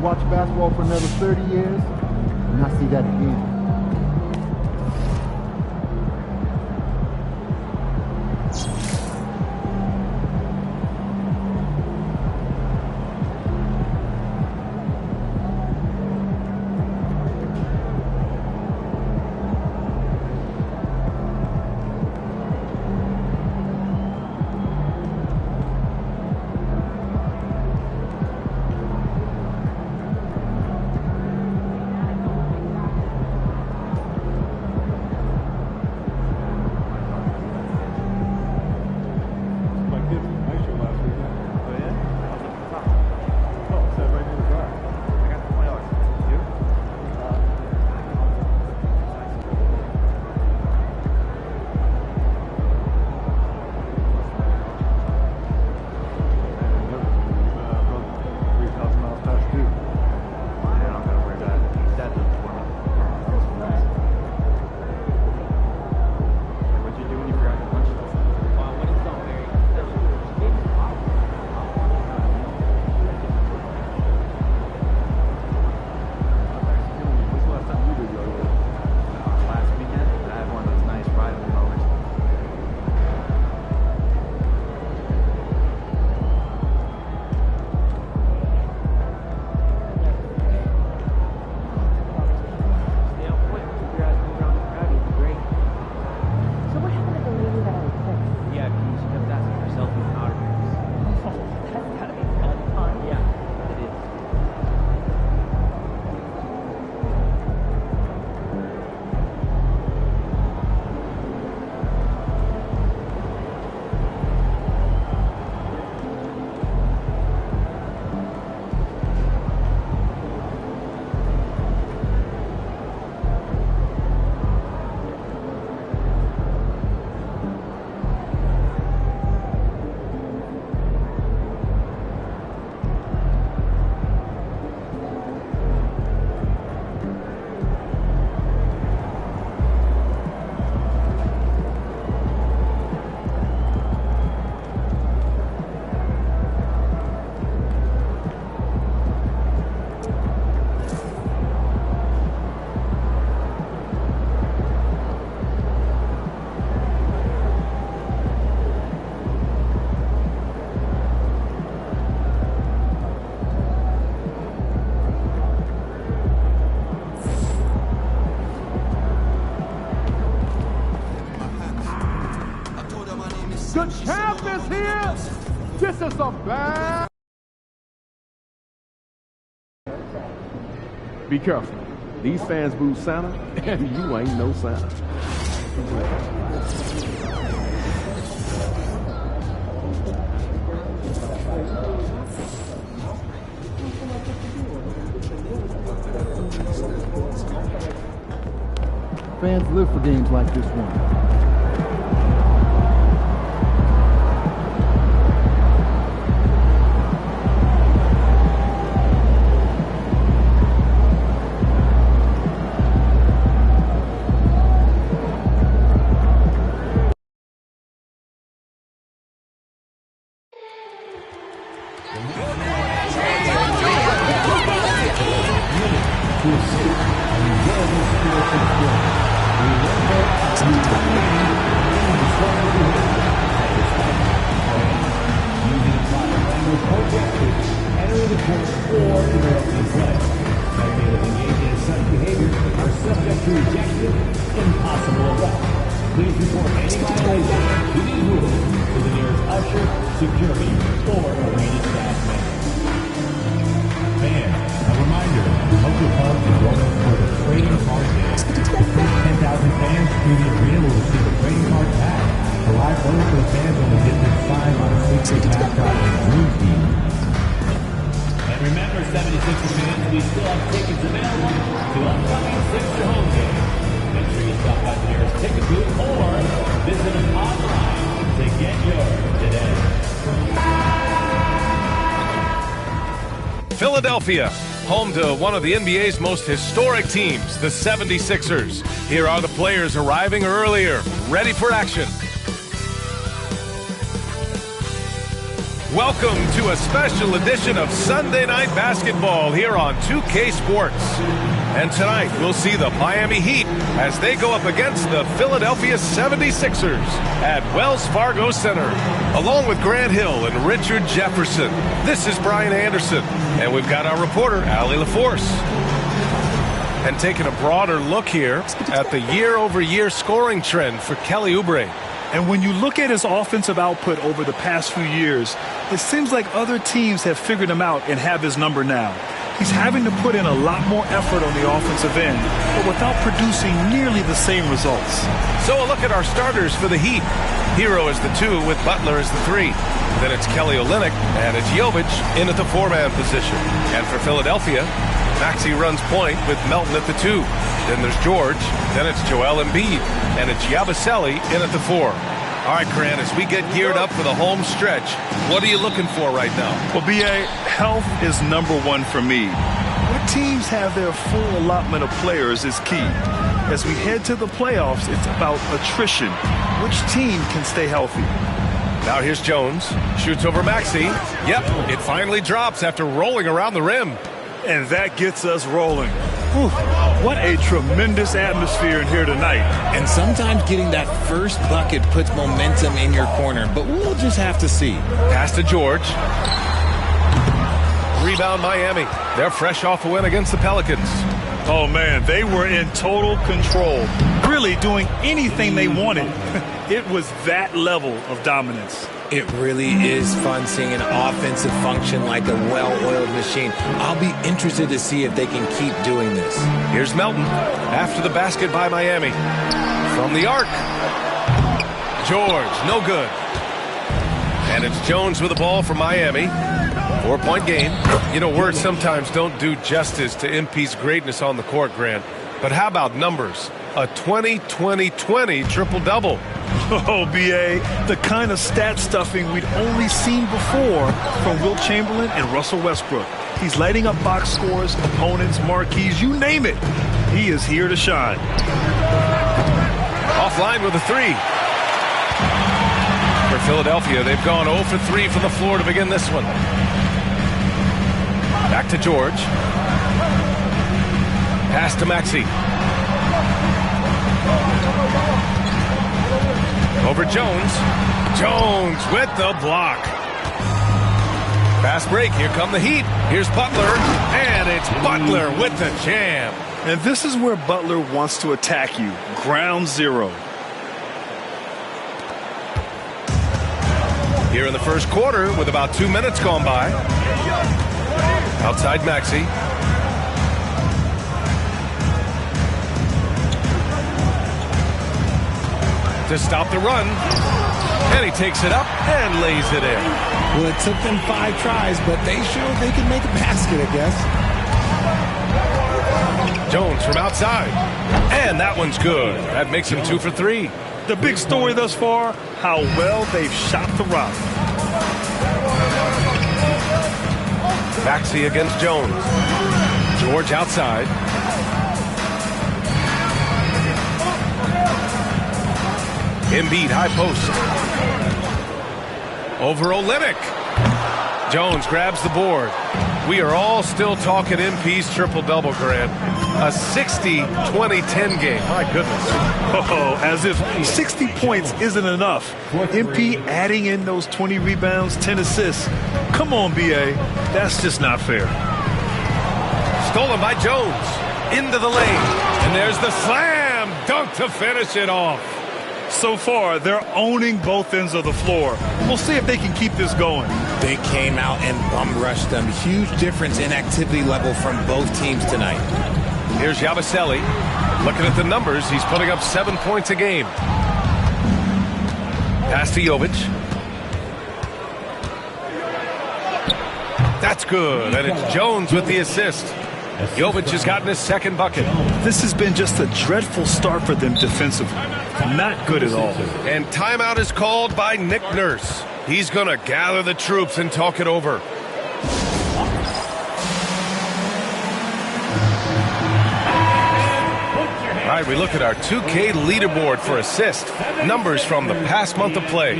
Watch basketball for another 30 years and not see that again. The champ is here. This is a bad. Be careful. These fans boo Santa, and you ain't no Santa. Fans live for games like this one. Philadelphia, home to one of the NBA's most historic teams, the 76ers. Here are the players arriving earlier, ready for action. Welcome to a special edition of Sunday Night Basketball here on 2K Sports. And tonight we'll see the Miami Heat as they go up against the Philadelphia 76ers at Wells Fargo Center. Along with Grant Hill and Richard Jefferson, this is Brian Anderson. And we've got our reporter, Allie LaForce. And taking a broader look here at the year-over-year scoring trend for Kelly Oubre. And when you look at his offensive output over the past few years, it seems like other teams have figured him out and have his number now. He's having to put in a lot more effort on the offensive end, but without producing nearly the same results. So a look at our starters for the Heat. Hero is the 2 with Butler as the 3. Then it's Kelly Olynyk and it's Jovic in at the 4-man position. And for Philadelphia, Maxey runs point with Melton at the 2. Then there's George. Then it's Joel Embiid. And it's Yabusele in at the 4. All right, Grant, as we get geared up for the home stretch, what are you looking for right now? Well, B.A., health is #1 for me. What teams have their full allotment of players is key. As we head to the playoffs, it's about attrition. Which team can stay healthy? Now here's Jones. Shoots over Maxey. Yep, it finally drops after rolling around the rim. And that gets us rolling. Whew, what a tremendous atmosphere in here tonight. And sometimes getting that first bucket puts momentum in your corner, but we'll just have to see. Pass to George. Rebound Miami. They're fresh off a win against the Pelicans. Oh, man, they were in total control, really doing anything they wanted. It was that level of dominance. It really is fun seeing an offensive function like a well-oiled machine. I'll be interested to see if they can keep doing this. Here's Melton after the basket by Miami. From the arc. George, no good. And it's Jones with the ball for Miami. 4-point game. You know, words sometimes don't do justice to MP's greatness on the court, Grant. But how about numbers? A 20-20-20 triple-double. Oh, B.A., the kind of stat stuffing we'd only seen before from Wilt Chamberlain and Russell Westbrook. He's lighting up box scores, opponents, marquees, you name it. He is here to shine. Offline with a 3. For Philadelphia, they've gone 0 for 3 from the floor to begin this one. Back to George. Pass to Maxey. Over Jones. Jones with the block. Fast break. Here come the Heat. Here's Butler. And it's Butler with the jam. And this is where Butler wants to attack you. Ground zero. Here in the first quarter with about 2 minutes gone by. Outside Maxey. To stop the run. And he takes it up and lays it in. Well, it took them 5 tries, but they showed they can make a basket, I guess. Jones from outside. And that one's good. That makes him 2 for 3. The big story thus far, how well they've shot the rock. Maxey against Jones. George outside. Embiid high post. Over Olynyk. Jones grabs the board. We are all still talking MP's triple-double, Grant. A 60-20-10 game. My goodness. Oh, as if 60 points isn't enough. MP adding in those 20 rebounds, 10 assists. Come on, BA. That's just not fair. Stolen by Jones. Into the lane. And there's the slam dunk to finish it off. So far, they're owning both ends of the floor. We'll see if they can keep this going. They came out and bum rushed them. Huge difference in activity level from both teams tonight. Here's Yabusele. Looking at the numbers, he's putting up 7 points a game. Pass to Jovic. That's good, and it's Jones with the assist. Jovic has gotten his second bucket. This has been just a dreadful start for them defensively. Not good at all. And timeout is called by Nick Nurse. He's going to gather the troops and talk it over. All right, we look at our 2K leaderboard for assist. Numbers from the past month of play.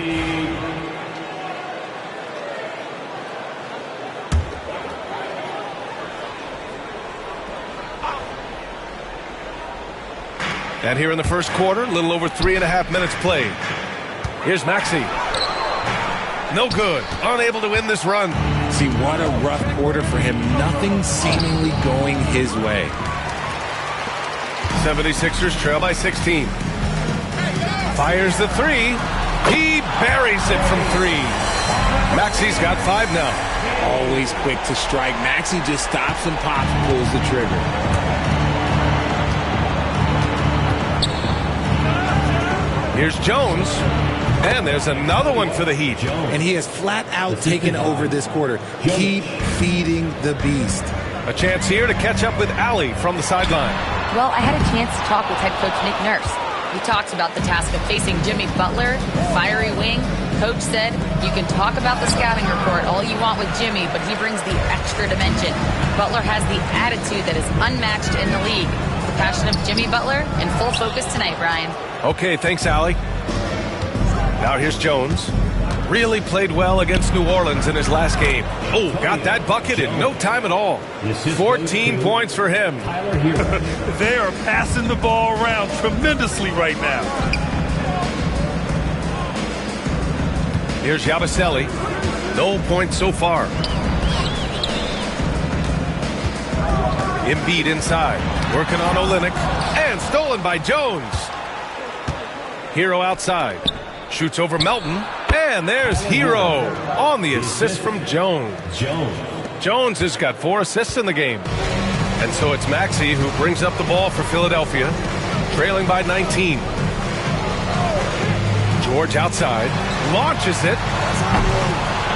And here in the first quarter, a little over 3.5 minutes played. Here's Maxey. No good. Unable to win this run. See, what a rough quarter for him. Nothing seemingly going his way. 76ers trail by 16. Fires the 3. He buries it from 3. Maxey's got 5 now. Always quick to strike. Maxey just stops and pops, pulls the trigger. Here's Jones. And there's another one for the Heat. And he has flat out taken over this quarter. Keep feeding the beast. A chance here to catch up with Allie from the sideline. Well, I had a chance to talk with head coach Nick Nurse. We talked about the task of facing Jimmy Butler, fiery wing. Coach said, you can talk about the scouting report all you want with Jimmy, but he brings the extra dimension. Butler has the attitude that is unmatched in the league. The passion of Jimmy Butler in full focus tonight, Brian. Okay, thanks, Allie. Now here's Jones. Really played well against New Orleans in his last game. Oh, got that bucket in no time at all. 14 points for him. They are passing the ball around tremendously right now. Here's Yabusele. No points so far. Embiid inside. Working on Olynyk. And stolen by Jones. Hero outside. Shoots over Melton. And there's Hero on the assist from Jones. Jones has got 4 assists in the game. And so it's Maxey who brings up the ball for Philadelphia, trailing by 19. George outside, launches it.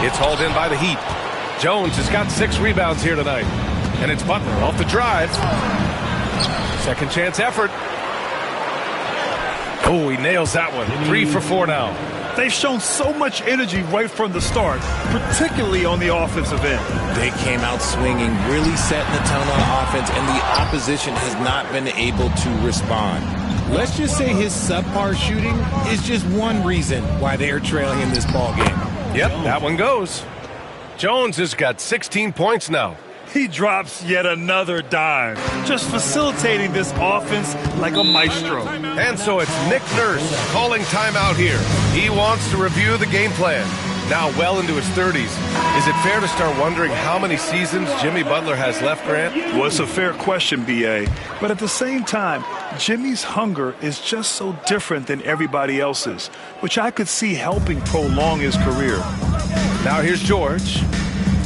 It's hauled in by the Heat. Jones has got 6 rebounds here tonight. And it's Butler off the drive. Second chance effort. Oh, he nails that one. 3 for 4 now. They've shown so much energy right from the start, particularly on the offensive end. They came out swinging, really setting the tone on offense, and the opposition has not been able to respond. Let's just say his subpar shooting is just one reason why they are trailing in this ball game. Yep, that one goes. Jones has got 16 points now. He drops yet another dime, just facilitating this offense like a maestro. And so it's Nick Nurse calling timeout here. He wants to review the game plan. Now well into his 30s. Is it fair to start wondering how many seasons Jimmy Butler has left, Grant? Well, it's a fair question, B.A. But at the same time, Jimmy's hunger is just so different than everybody else's, which I could see helping prolong his career. Now here's George.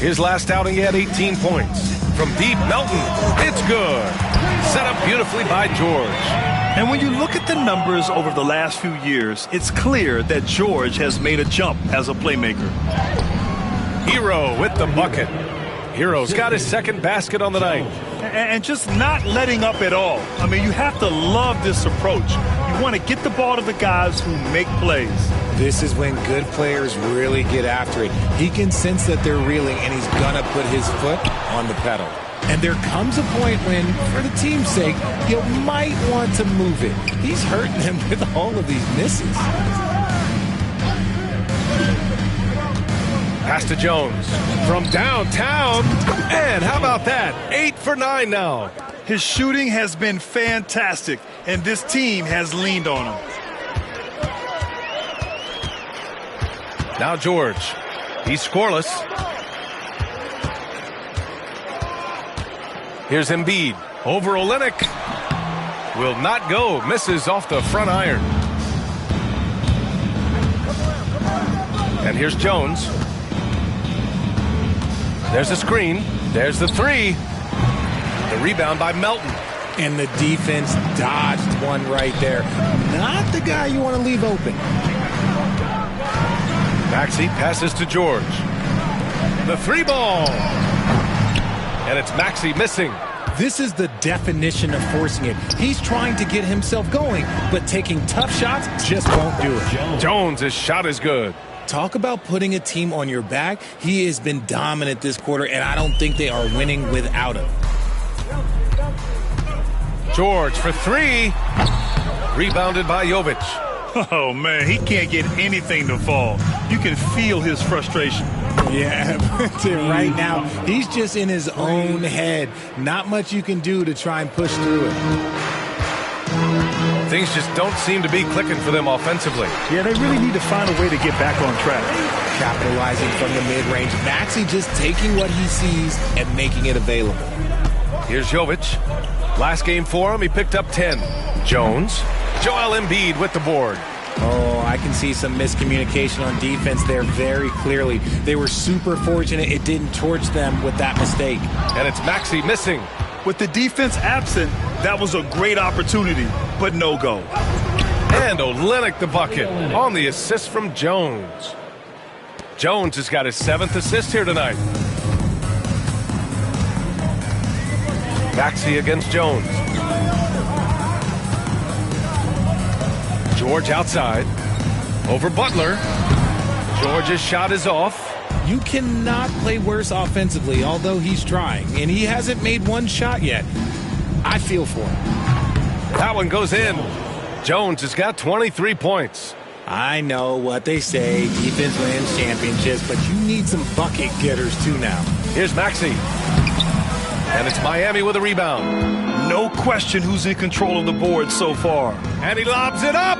His last outing, he had 18 points. From deep, Melton. It's good. Set up beautifully by George. And when you look at the numbers over the last few years, it's clear that George has made a jump as a playmaker. Hero with the bucket. Hero's got his second basket on the night. And just not letting up at all. I mean, you have to love this approach. You want to get the ball to the guys who make plays. This is when good players really get after it. He can sense that they're reeling, and he's going to put his foot on the pedal. And there comes a point when, for the team's sake, you might want to move it. He's hurting them with all of these misses. Pass to Jones from downtown. And how about that? 8 for 9 now. His shooting has been fantastic, and this team has leaned on him. Now George. He's scoreless. Here's Embiid. Over Olynyk. Will not go. Misses off the front iron. And here's Jones. There's a screen. There's the three. The rebound by Melton. And the defense dodged one right there. Not the guy you want to leave open. Maxey passes to George. The three ball. And it's Maxey missing. This is the definition of forcing it. He's trying to get himself going, but taking tough shots just won't do it. Jones' shot is good. Talk about putting a team on your back. He has been dominant this quarter, and I don't think they are winning without him. George for three. Rebounded by Jovic. Oh, man, he can't get anything to fall. You can feel his frustration. Yeah, right now, he's just in his own head. Not much you can do to try and push through it. Things just don't seem to be clicking for them offensively. Yeah, they really need to find a way to get back on track. Capitalizing from the mid-range. Maxey just taking what he sees and making it available. Here's Jovic. Last game for him, he picked up 10. Jones. Joel Embiid with the board. Oh, I can see some miscommunication on defense there very clearly. They were super fortunate it didn't torch them with that mistake. And it's Maxey missing. With the defense absent, that was a great opportunity, but no go. And Olynyk the bucket on the assist from Jones. Jones has got his 7th assist here tonight. Maxey against Jones. George outside. Over Butler. George's shot is off. You cannot play worse offensively, although he's trying. And he hasn't made one shot yet. I feel for him. That one goes in. Jones has got 23 points. I know what they say. Defense wins championships, but you need some bucket getters too now. Here's Maxey. And it's Miami with a rebound. No question who's in control of the board so far. And he lobs it up.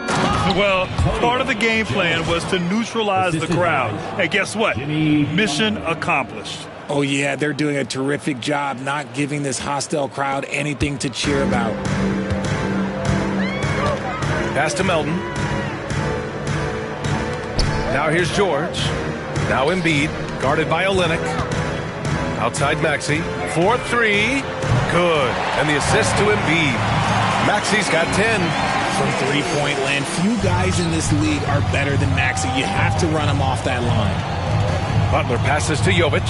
Well, part of the game plan was to neutralize the crowd. And guess what? Mission accomplished. Oh, yeah, they're doing a terrific job not giving this hostile crowd anything to cheer about. Pass to Melton. Now here's George. Now Embiid, guarded by Olynyk. Outside Maxey. 4-3. Good. And the assist to Embiid. Maxey's got 10. From three-point land, few guys in this league are better than Maxey. You have to run him off that line. Butler passes to Jovic.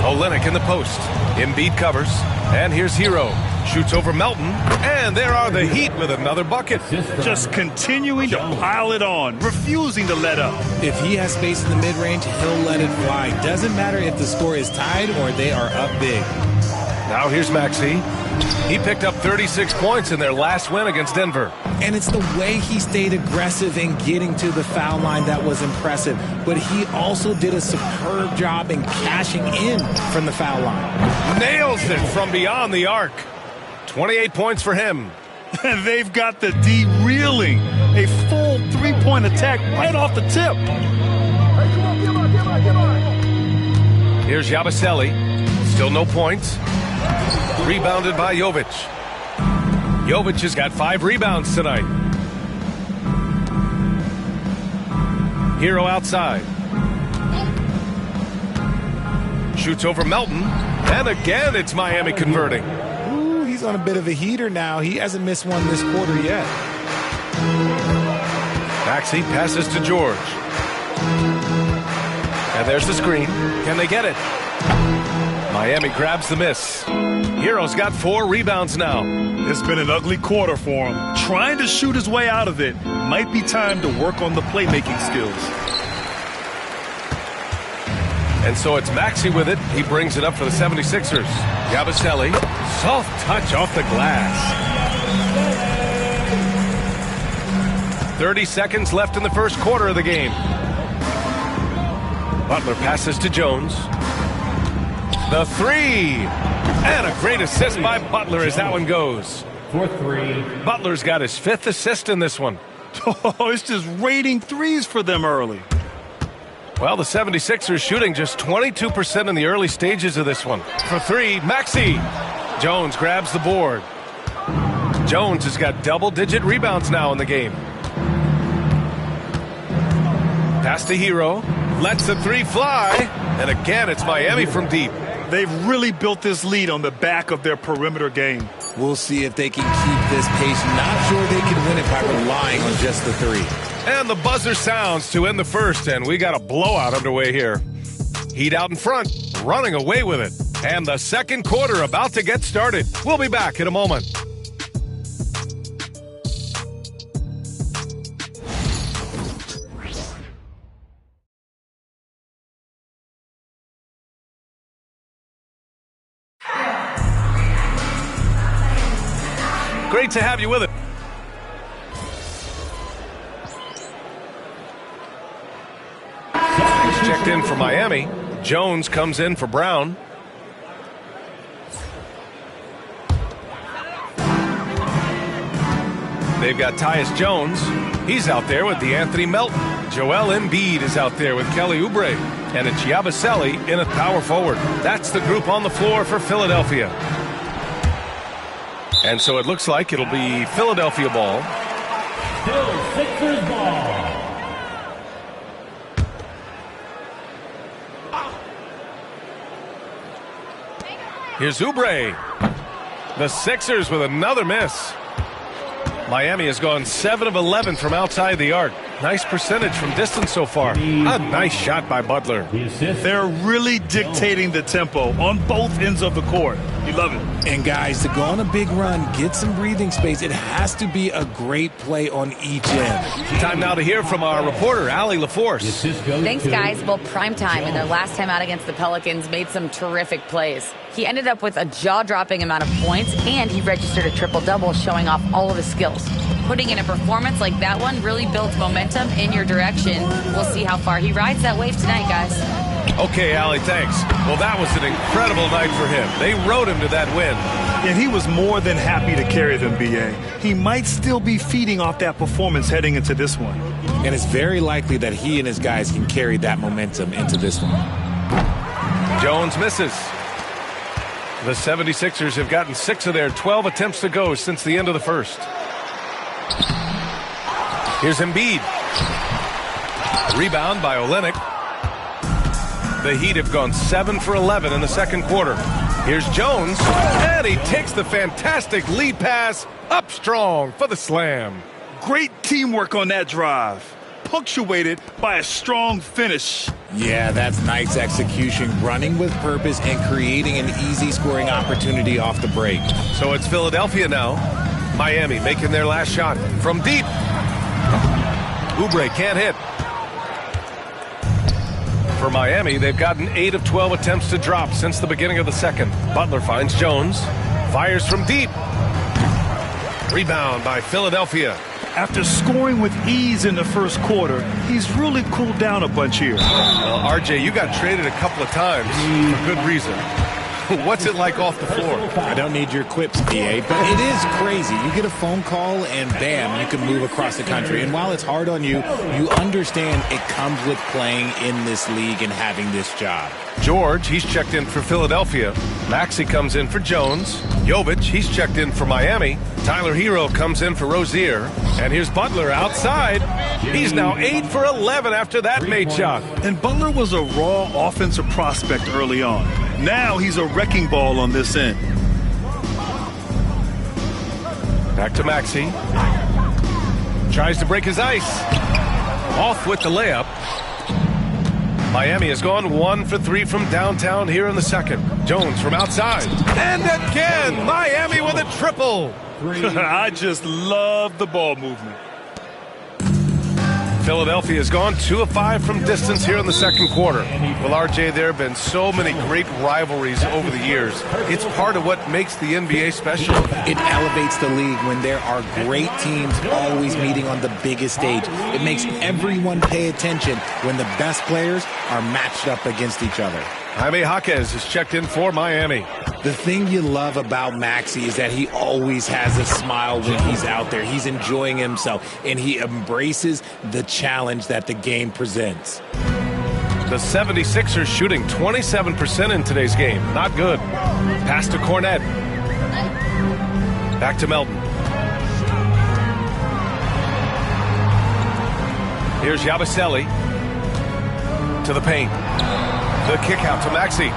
Olynyk in the post. Embiid covers. And here's Hero. Shoots over Melton. And there are the Heat with another bucket. Just continuing to pile it on, refusing to let up. If he has space in the mid-range, he'll let it fly. Doesn't matter if the score is tied or they are up big. Now here's Maxey. He picked up 36 points in their last win against Denver. And it's the way he stayed aggressive in getting to the foul line that was impressive. But he also did a superb job in cashing in from the foul line. Nails it from beyond the arc. 28 points for him. And they've got the D reeling. A full three-point attack right off the tip. Here's Yabusele. Still no points. Rebounded by Jovic. Jovic has got 5 rebounds tonight. Hero outside. Shoots over Melton. And again, it's Miami converting. Ooh, he's on a bit of a heater now. He hasn't missed one this quarter yet. Maxey passes to George. And there's the screen. Can they get it? Miami grabs the miss. Hero's got 4 rebounds now. It's been an ugly quarter for him. Trying to shoot his way out of it. Might be time to work on the playmaking skills. And so it's Maxey with it. He brings it up for the 76ers. Yabusele, soft touch off the glass. 30 seconds left in the first quarter of the game. Butler passes to Jones. The 3. And a great assist by Butler as that one goes. For 3. Butler's got his 5th assist in this one. Oh, it's just raining threes for them early. Well, the 76ers shooting just 22% in the early stages of this one. For 3, Maxey. Jones grabs the board. Jones has got double-digit rebounds now in the game. Pass to Hero. Lets the 3 fly. And again, it's Miami from deep. They've really built this lead on the back of their perimeter game. We'll see if they can keep this pace. Not sure they can win it by relying on just the 3. And the buzzer sounds to end the first, and we got a blowout underway here. Heat out in front, running away with it. And the second quarter about to get started. We'll be back in a moment. Great to have you with it. Checked in for Miami. Jones comes in for Brown. They've got Tyus Jones. He's out there with DeAnthony Melton. Joel Embiid is out there with Kelly Oubre. And it's Yabusele in at power forward. That's the group on the floor for Philadelphia. And so it looks like it'll be Philadelphia ball. Still Sixers ball. Here's Oubre. The Sixers with another miss. Miami has gone 7 of 11 from outside the arc. Nice percentage from distance so far. A nice shot by Butler. They're really dictating the tempo on both ends of the court. You love it. And guys, to go on a big run, get some breathing space, it has to be a great play on each end. Time now to hear from our reporter, Allie LaForce. Thanks, guys. Well, primetime in their last time out against the Pelicans made some terrific plays. He ended up with a jaw-dropping amount of points, and he registered a triple-double, showing off all of his skills. Putting in a performance like that one really builds momentum in your direction. We'll see how far he rides that wave tonight, guys. Okay, Allie, thanks. Well, that was an incredible night for him. They rode him to that win. And he was more than happy to carry them, B.A. He might still be feeding off that performance heading into this one. And it's very likely that he and his guys can carry that momentum into this one. Jones misses. The 76ers have gotten 6 of their 12 attempts to go since the end of the first. Here's Embiid. Rebound by Olynyk. The Heat have gone 7 for 11 in the second quarter. Here's Jones, and he takes the fantastic lead pass up strong for the slam. Great teamwork on that drive, punctuated by a strong finish. Yeah, that's nice execution, running with purpose and creating an easy scoring opportunity off the break. So it's Philadelphia now. Miami making their last shot from deep. Oubre can't hit. For Miami, they've gotten 8 of 12 attempts to drop since the beginning of the second. Butler finds Jones. Fires from deep. Rebound by Philadelphia. After scoring with ease in the first quarter, he's really cooled down a bunch here. Well, RJ, you got traded a couple of times for good reason. What's it like off the floor? I don't need your quips, PA, but it is crazy. You get a phone call and bam, you can move across the country. And while it's hard on you, you understand it comes with playing in this league and having this job. George, he's checked in for Philadelphia. Maxey comes in for Jones. Jovic, he's checked in for Miami. Tyler Hero comes in for Rozier. And here's Butler outside. He's now 8 for 11 after that made shot. And Butler was a raw offensive prospect early on. Now he's a wrecking ball on this end. Back to Maxey. Tries to break his ice. Off with the layup. Miami has gone 1 for 3 from downtown here in the second. Jones from outside. And again, Miami with a triple. I just love the ball movement. Philadelphia has gone 2 of 5 from distance here in the second quarter. Well, RJ, there have been so many great rivalries over the years. It's part of what makes the NBA special. It elevates the league when there are great teams always meeting on the biggest stage. It makes everyone pay attention when the best players are matched up against each other. Jaime Jaquez is checked in for Miami. The thing you love about Maxey is that he always has a smile when he's out there. He's enjoying himself, and he embraces the challenge that the game presents. The 76ers shooting 27% in today's game. Not good. Pass to Cornette. Back to Melton. Here's Yabusele to the paint. The kick out to Maxey.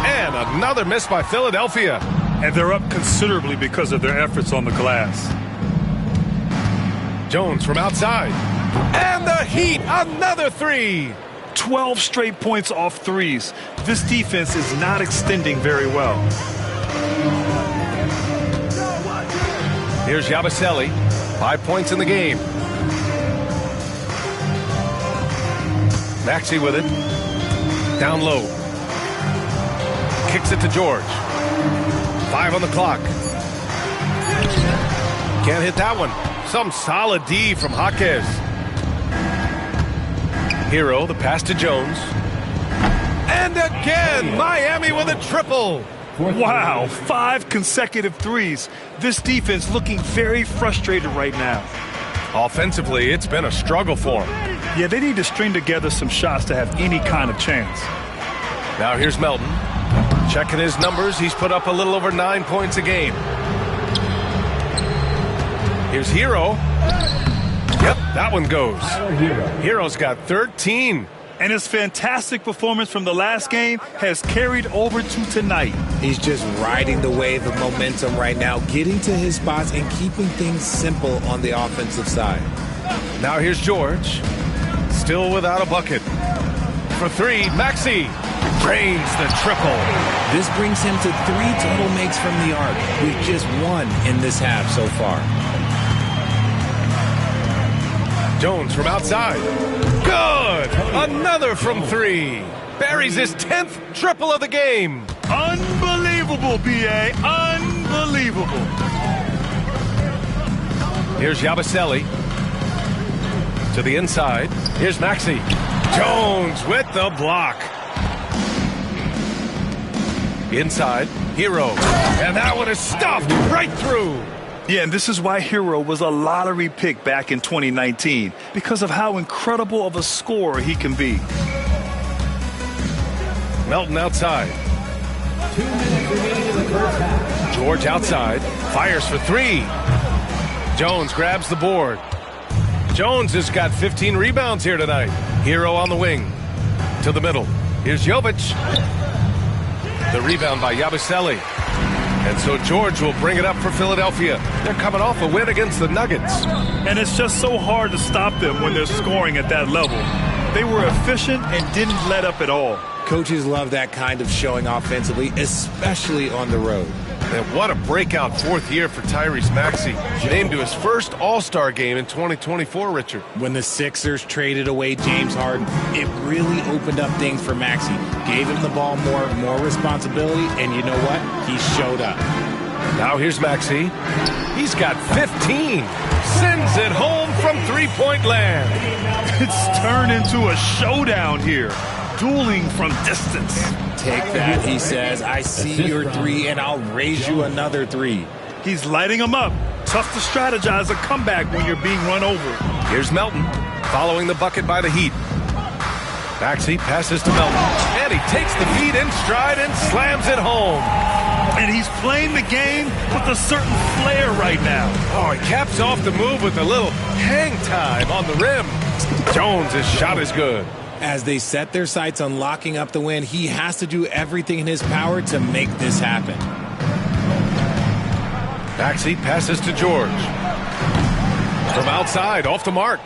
And another miss by Philadelphia. And they're up considerably because of their efforts on the glass. Jones from outside. And the Heat, another 3. 12 straight points off threes. This defense is not extending very well. Here's Yabusele. 5 points in the game. Maxey with it. Down low. Kicks it to George. 5 on the clock. Can't hit that one. Some solid D from Jaquez. Hero, the pass to Jones. And again, Miami with a triple. Wow, 5 consecutive threes. This defense looking very frustrated right now. Offensively, it's been a struggle for them. Yeah, they need to string together some shots to have any kind of chance. Now here's Melton. Checking his numbers, he's put up a little over 9 points a game. Here's Hero. Yep, that one goes. Hero's got 13. And his fantastic performance from the last game has carried over to tonight. He's just riding the wave of momentum right now, getting to his spots and keeping things simple on the offensive side. Now here's George. Still without a bucket. For 3, Maxey drains the triple. This brings him to 3 total makes from the arc, with just 1 in this half so far. Jones from outside. Good! Another from 3. Buries his 10th triple of the game. Unbelievable, BA. Unbelievable. Here's Yabusele. To the inside. Here's Maxey. Jones with the block. Inside. Hero. And that one is stuffed right through. Yeah, and this is why Hero was a lottery pick back in 2019, because of how incredible of a scorer he can be. Melton outside. George outside. Fires for 3. Jones grabs the board. Jones has got 15 rebounds here tonight. Hero on the wing. To the middle. Here's Jovic. The rebound by Yabusele. And so George will bring it up for Philadelphia. They're coming off a win against the Nuggets. And it's just so hard to stop them when they're scoring at that level. They were efficient and didn't let up at all. Coaches love that kind of showing offensively, especially on the road. And what a breakout 4th year for Tyrese Maxey. Named to his first All-Star game in 2024, Richard. When the Sixers traded away James Harden, it really opened up things for Maxey. Gave him the ball more responsibility, and you know what? He showed up. Now here's Maxey. He's got 15. Sends it home from three-point land. It's turned into a showdown here. Dueling from distance. Take that, he says. I see your 3, and I'll raise you another 3. He's lighting them up. Tough to strategize a comeback when you're being run over. Here's Melton, following the bucket by the Heat. Maxey passes to Melton, and he takes the feed in stride and slams it home. And he's playing the game with a certain flair right now. Oh, he caps off the move with a little hang time on the rim. Jones' shot is good. As they set their sights on locking up the win, he has to do everything in his power to make this happen. Maxey passes to George. From outside, off the mark.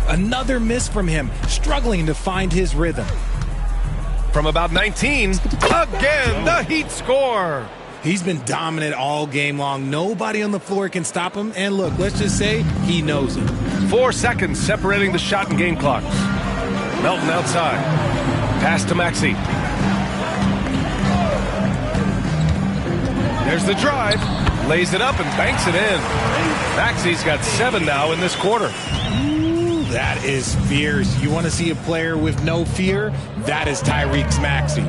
Another miss from him, struggling to find his rhythm. From about 19, again, the Heat score. He's been dominant all game long. Nobody on the floor can stop him. And look, let's just say he knows it. 4 seconds separating the shot and game clocks. Melton outside. Pass to Maxey. There's the drive. Lays it up and banks it in. Maxey's got 7 now in this quarter. Ooh, that is fierce. You want to see a player with no fear? That is Tyrese Maxey.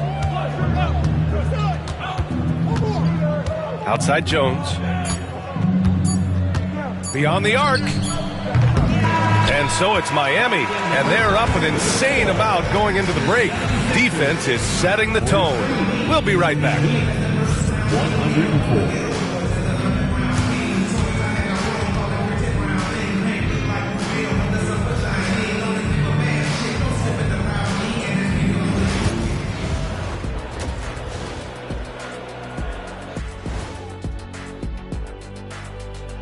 Outside Jones. Beyond the arc. And so it's Miami, and they're up an insane amount going into the break. Defense is setting the tone. We'll be right back. 104.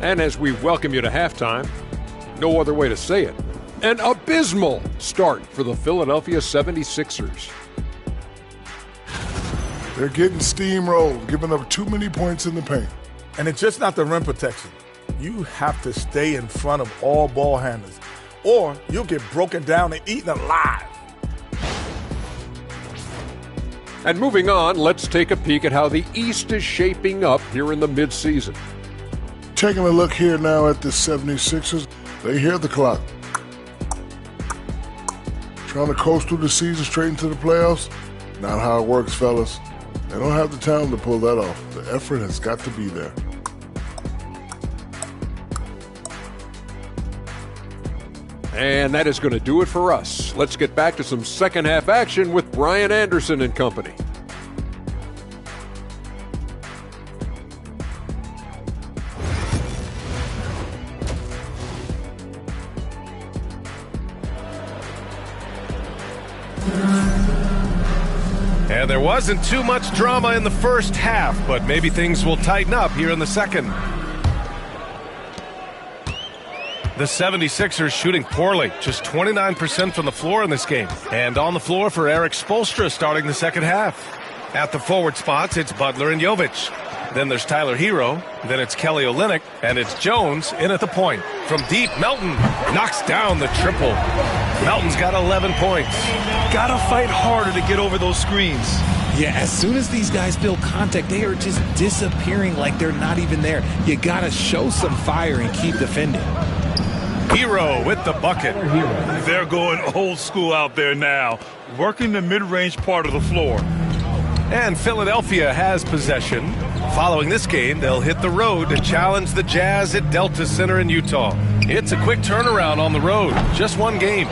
And as we welcome you to halftime, no other way to say it, an abysmal start for the Philadelphia 76ers. They're getting steamrolled, giving up too many points in the paint. And it's just not the rim protection. You have to stay in front of all ball handlers, or you'll get broken down and eaten alive. And moving on, let's take a peek at how the East is shaping up here in the midseason. Taking a look here now at the 76ers, they hear the clock. Trying to coast through the season straight into the playoffs? Not how it works, fellas. They don't have the talent to pull that off. The effort has got to be there. And that is going to do it for us. Let's get back to some second half action with Brian Anderson and company. And there wasn't too much drama in the first half, but maybe things will tighten up here in the second. The 76ers shooting poorly, just 29% from the floor in this game. And on the floor for Eric Spoelstra starting the second half. At the forward spots, it's Butler and Jovic. Then there's Tyler Hero. Then it's Kelly Olynyk. And it's Jones in at the point. From deep, Melton knocks down the triple. Melton's got 11 points. Gotta fight harder to get over those screens. Yeah, as soon as these guys feel contact, they are just disappearing like they're not even there. You gotta show some fire and keep defending. Hero with the bucket. They're going old school out there now, working the mid-range part of the floor. And Philadelphia has possession. Following this game, they'll hit the road to challenge the Jazz at Delta Center in Utah. It's a quick turnaround on the road. Just one game.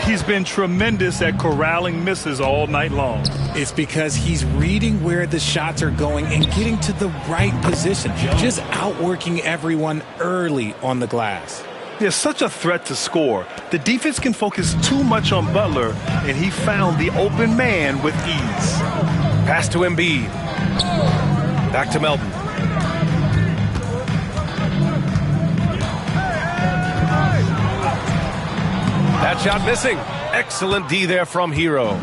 He's been tremendous at corralling misses all night long. It's because he's reading where the shots are going and getting to the right position. Just outworking everyone early on the glass. There's such a threat to score. The defense can focus too much on Butler, and he found the open man with ease. Pass to Embiid. Back to Melton. That shot missing. Excellent D there from Hero.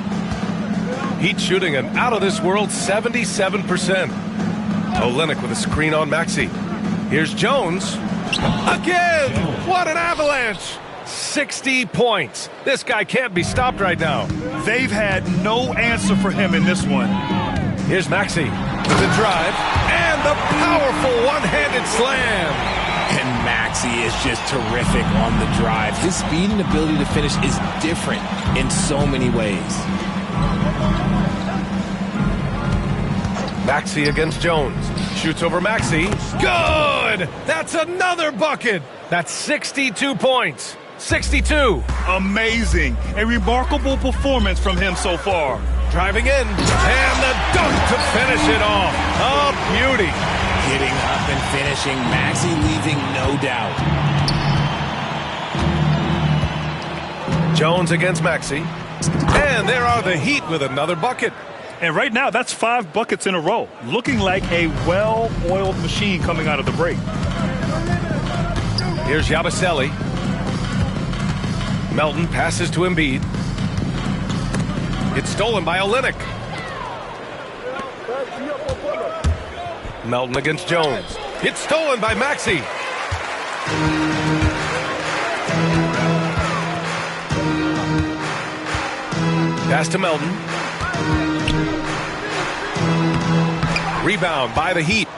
Heat shooting an out-of-this-world 77%. Olynyk with a screen on Maxey. Here's Jones. Again! What an avalanche! 60 points. This guy can't be stopped right now. They've had no answer for him in this one. Here's Maxey with the drive and the powerful one-handed slam. And Maxey is just terrific on the drive. His speed and ability to finish is different in so many ways. Maxey against Jones. Shoots over Maxey. Good! That's another bucket. That's 62 points. 62. Amazing. A remarkable performance from him so far. Driving in. And the dunk to finish it off. A beauty. Getting up and finishing. Maxey leaving no doubt. Jones against Maxey. And there are the Heat with another bucket. And right now, that's 5 buckets in a row. Looking like a well-oiled machine coming out of the break. Here's Yabusele. Melton passes to Embiid. It's stolen by Olynyk. Melton against Jones. It's stolen by Maxey. Pass to Melton. Rebound by the Heat.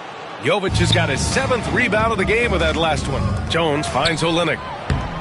Jovic has got his 7th rebound of the game with that last one. Jones finds Olynyk.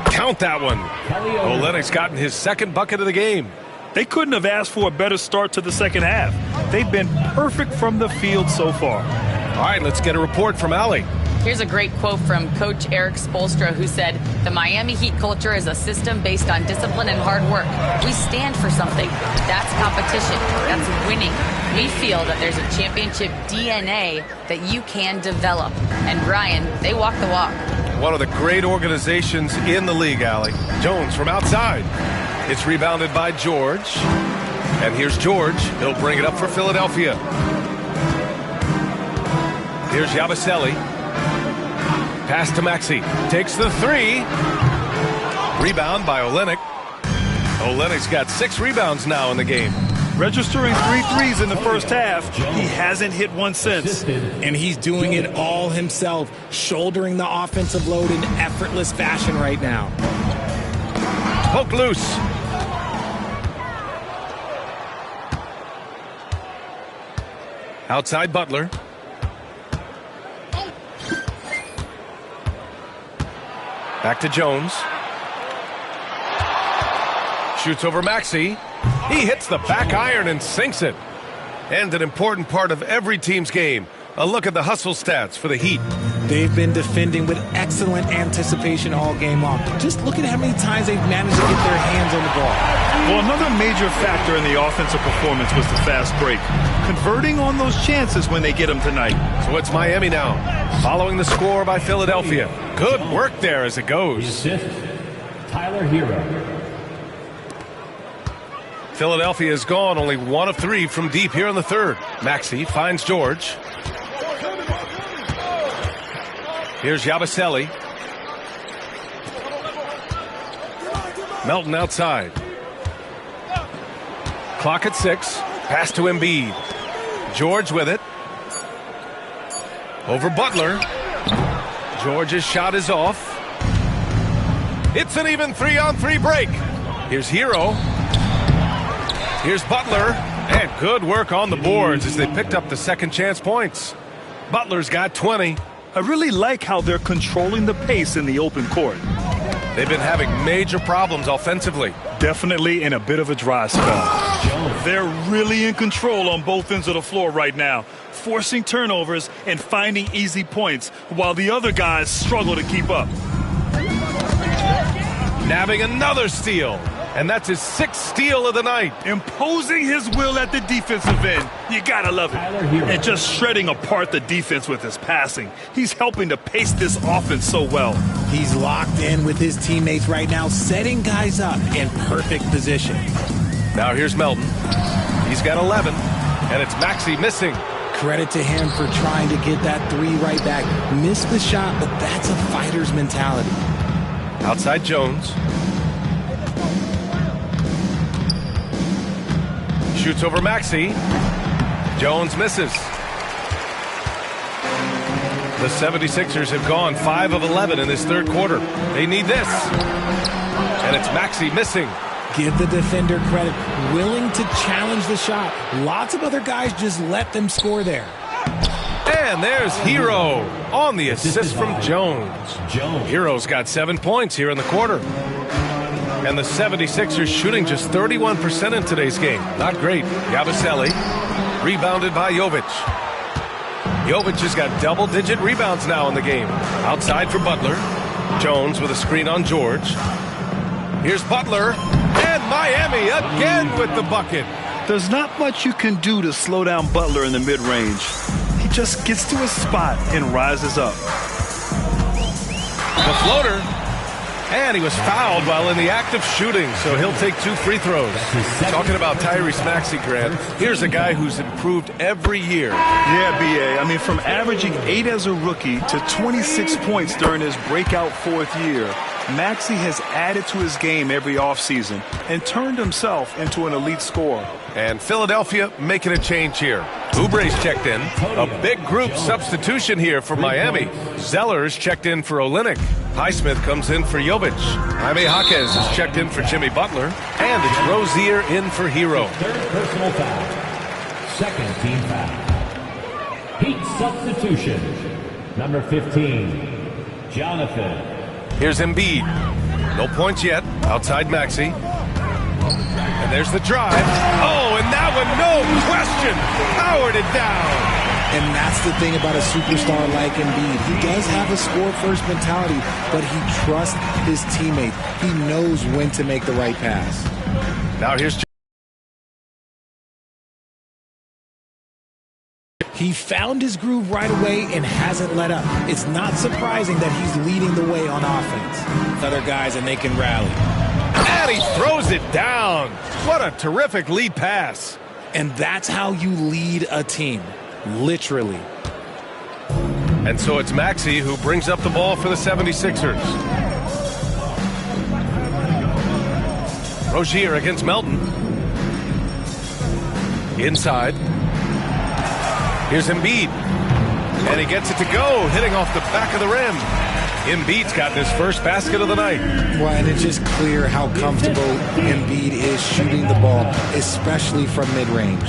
Count that one. Olynyk's gotten his 2nd bucket of the game. They couldn't have asked for a better start to the second half. They've been perfect from the field so far. All right, let's get a report from Allie. Here's a great quote from Coach Eric Spoelstra, who said, "The Miami Heat culture is a system based on discipline and hard work. We stand for something. That's competition. That's winning. We feel that there's a championship DNA that you can develop." And Ryan, they walk the walk. One of the great organizations in the league, Allie. Jones from outside. It's rebounded by George. And here's George. He'll bring it up for Philadelphia. Here's Yabusele. Pass to Maxey. Takes the 3. Rebound by Olynyk. Olynyk's got 6 rebounds now in the game. Registering 3 threes in the first half. He hasn't hit one since. And he's doing it all himself, shouldering the offensive load in effortless fashion right now. Poke loose. Outside Butler. Back to Jones. Shoots over Maxey. He hits the back iron and sinks it. And an important part of every team's game. A look at the hustle stats for the Heat. They've been defending with excellent anticipation all game long. Just look at how many times they've managed to get their hands on the ball. Well, another major factor in the offensive performance was the fast break. Converting on those chances when they get them tonight. So it's Miami now, following the score by Philadelphia. Good work there as it goes. Assist, Tyler Hero. Philadelphia has gone only 1 of 3 from deep here in the 3rd. Maxey finds George. Here's Yabusele. Melton outside. Clock at 6. Pass to Embiid. George with it. Over Butler. George's shot is off. It's an even 3-on-3 break. Here's Hero. Here's Butler. And good work on the boards as they picked up the second chance points. Butler's got 20. I really like how they're controlling the pace in the open court. They've been having major problems offensively. Definitely in a bit of a dry spell. They're really in control on both ends of the floor right now, forcing turnovers and finding easy points while the other guys struggle to keep up. Nabbing another steal. And that's his 6th steal of the night. Imposing his will at the defensive end. You gotta love it. And just shredding apart the defense with his passing. He's helping to pace this offense so well. He's locked in with his teammates right now, setting guys up in perfect position. Now here's Melton. He's got 11. And it's Maxey missing. Credit to him for trying to get that 3 right back. Missed the shot, but that's a fighter's mentality. Outside Jones. Shoots over Maxey. Jones misses. The 76ers have gone 5 of 11 in this 3rd quarter. They need this. And it's Maxey missing. Give the defender credit. Willing to challenge the shot. Lots of other guys just let them score there. And there's Hero on the assist from Jones. Hero's got 7 points here in the quarter. And the 76ers shooting just 31% in today's game. Not great. Yabusele rebounded by Jovic. Jovic has got double-digit rebounds now in the game. Outside for Butler. Jones with a screen on George. Here's Butler. And Miami again with the bucket. There's not much you can do to slow down Butler in the mid-range. He just gets to his spot and rises up. The floater. And he was fouled while in the act of shooting, so he'll take 2 free throws. Talking about Tyrese Maxey, Grant, here's a guy who's improved every year. Yeah, B.A. I mean, from averaging 8 as a rookie to 26 points during his breakout 4th year, Maxey has added to his game every offseason and turned himself into an elite scorer. And Philadelphia making a change here. Oubre's checked in. A big group substitution here for Miami. Zeller's checked in for Olynyk. Highsmith comes in for Jovic. Jaime Jaquez is checked in for Jimmy Butler. And it's Rozier in for Hero. Third personal foul. Second team foul. Heat substitution. Number 15, Jonathan. Here's Embiid. No points yet. Outside Maxey. And there's the drive. Oh, and that one, no question, powered it down. And that's the thing about a superstar like Embiid. He does have a score-first mentality, but he trusts his teammates. He knows when to make the right pass. Now here's... He found his groove right away and hasn't let up. It's not surprising that he's leading the way on offense. Other guys, and they can rally. And he throws it down. What a terrific lead pass. And that's how you lead a team. Literally. And so it's Maxey who brings up the ball for the 76ers. Rozier against Melton. Inside. Here's Embiid. And he gets it to go, hitting off the back of the rim. Embiid's gotten his first basket of the night. Well, and it's just clear how comfortable Embiid is shooting the ball, especially from mid-range.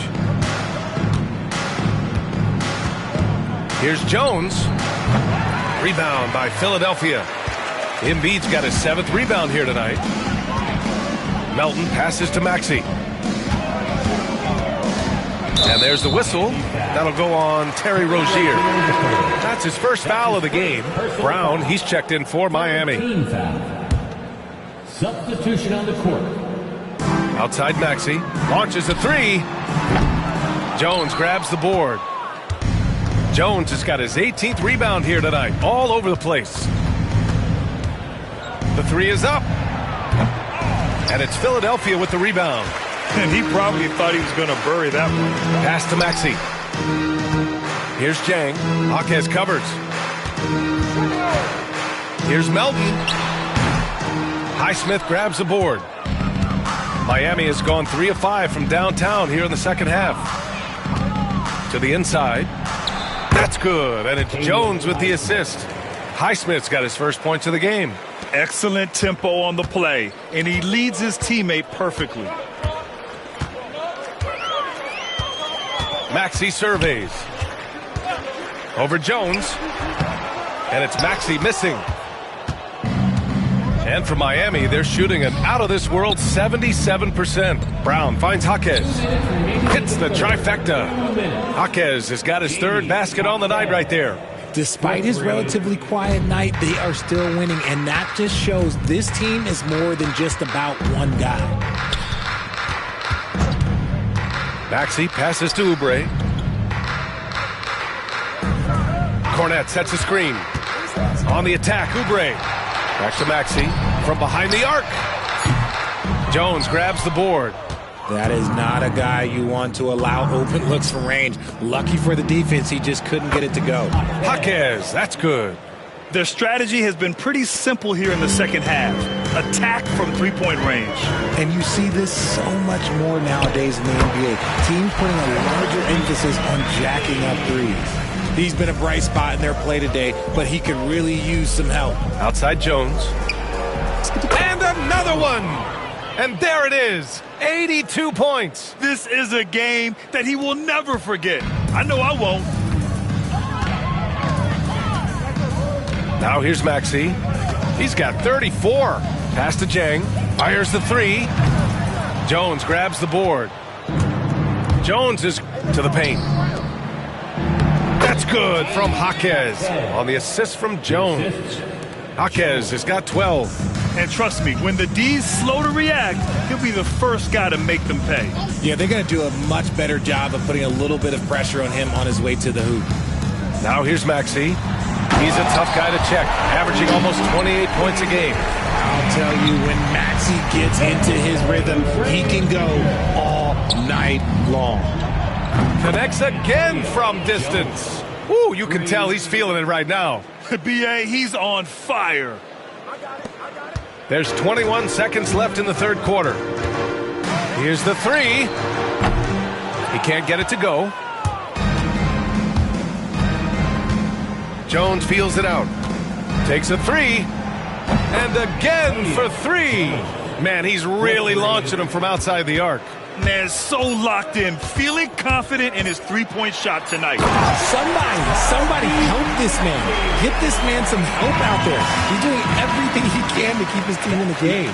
Here's Jones. Rebound by Philadelphia. Embiid's got his 7th rebound here tonight. Melton passes to Maxey. And there's the whistle. That'll go on Terry Rozier. That's his first foul of the game. Brown, he's checked in for Miami. Substitution on the court. Outside Maxey. Launches a 3. Jones grabs the board. Jones has got his 18th rebound here tonight. All over the place. The 3 is up. And it's Philadelphia with the rebound. And he probably thought he was going to bury that one. Pass to Maxey. Here's Jang. Jaquez covers. Here's Melton. Highsmith grabs the board. Miami has gone 3 of 5 from downtown here in the second half. To the inside. That's good. And it's Jones with the assist. Highsmith's got his first points of the game. Excellent tempo on the play. And he leads his teammate perfectly. Maxey surveys. Over Jones. And it's Maxey missing. And for Miami, they're shooting an out-of-this-world 77%. Brown finds Jaquez. Hits the trifecta. Jaquez has got his 3rd basket on the night right there. Despite his relatively quiet night, they are still winning. And that just shows this team is more than just about one guy. Maxey passes to Oubre. Cornette sets a screen. On the attack, Oubre. Back to Maxey from behind the arc. Jones grabs the board. That is not a guy you want to allow open looks from range. Lucky for the defense, he just couldn't get it to go. Jaquez, that's good. Their strategy has been pretty simple here in the second half. Attack from three-point range. And you see this so much more nowadays in the NBA. Teams putting a larger emphasis on jacking up threes. He's been a bright spot in their play today, but he could really use some help. Outside Jones. And another one! And there it is, 82 points. This is a game that he will never forget. I know I won't. Now here's Maxey. He's got 34. Pass to Jang. Fires the 3. Jones grabs the board. Jones is to the paint. That's good from Jaquez on the assist from Jones. Jaquez has got 12. And trust me, when the D's slow to react, he'll be the first guy to make them pay. Yeah, they're going to do a much better job of putting a little bit of pressure on him on his way to the hoop. Now here's Maxey. He's a tough guy to check, averaging almost 28 points a game. I'll tell you, when Maxey gets into his rhythm, he can go all night long. Connects again from distance. Ooh, you can tell he's feeling it right now. B.A., he's on fire. There's 21 seconds left in the third quarter. Here's the three. He can't get it to go. Jones feels it out. Takes a three. And again for three. Man, he's really launching him from outside the arc. Man, so locked in, feeling confident in his three-point shot tonight. Somebody help this man. Get this man some help out there. He's doing everything he can to keep his team in the game.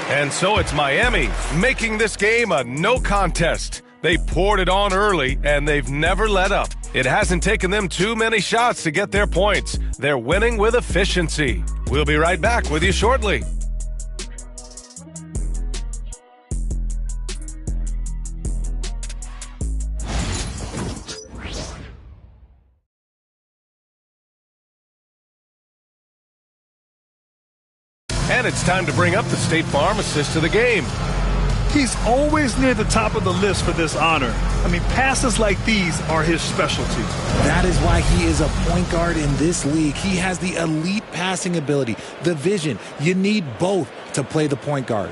And so it's Miami making this game a no contest. They poured it on early, and they've never let up. It hasn't taken them too many shots to get their points. They're winning with efficiency. We'll be right back with you shortly. And it's time to bring up the State Farm assist of the game. He's always near the top of the list for this honor. I mean, passes like these are his specialty. That is why he is a point guard in this league. He has the elite passing ability, the vision. You need both to play the point guard.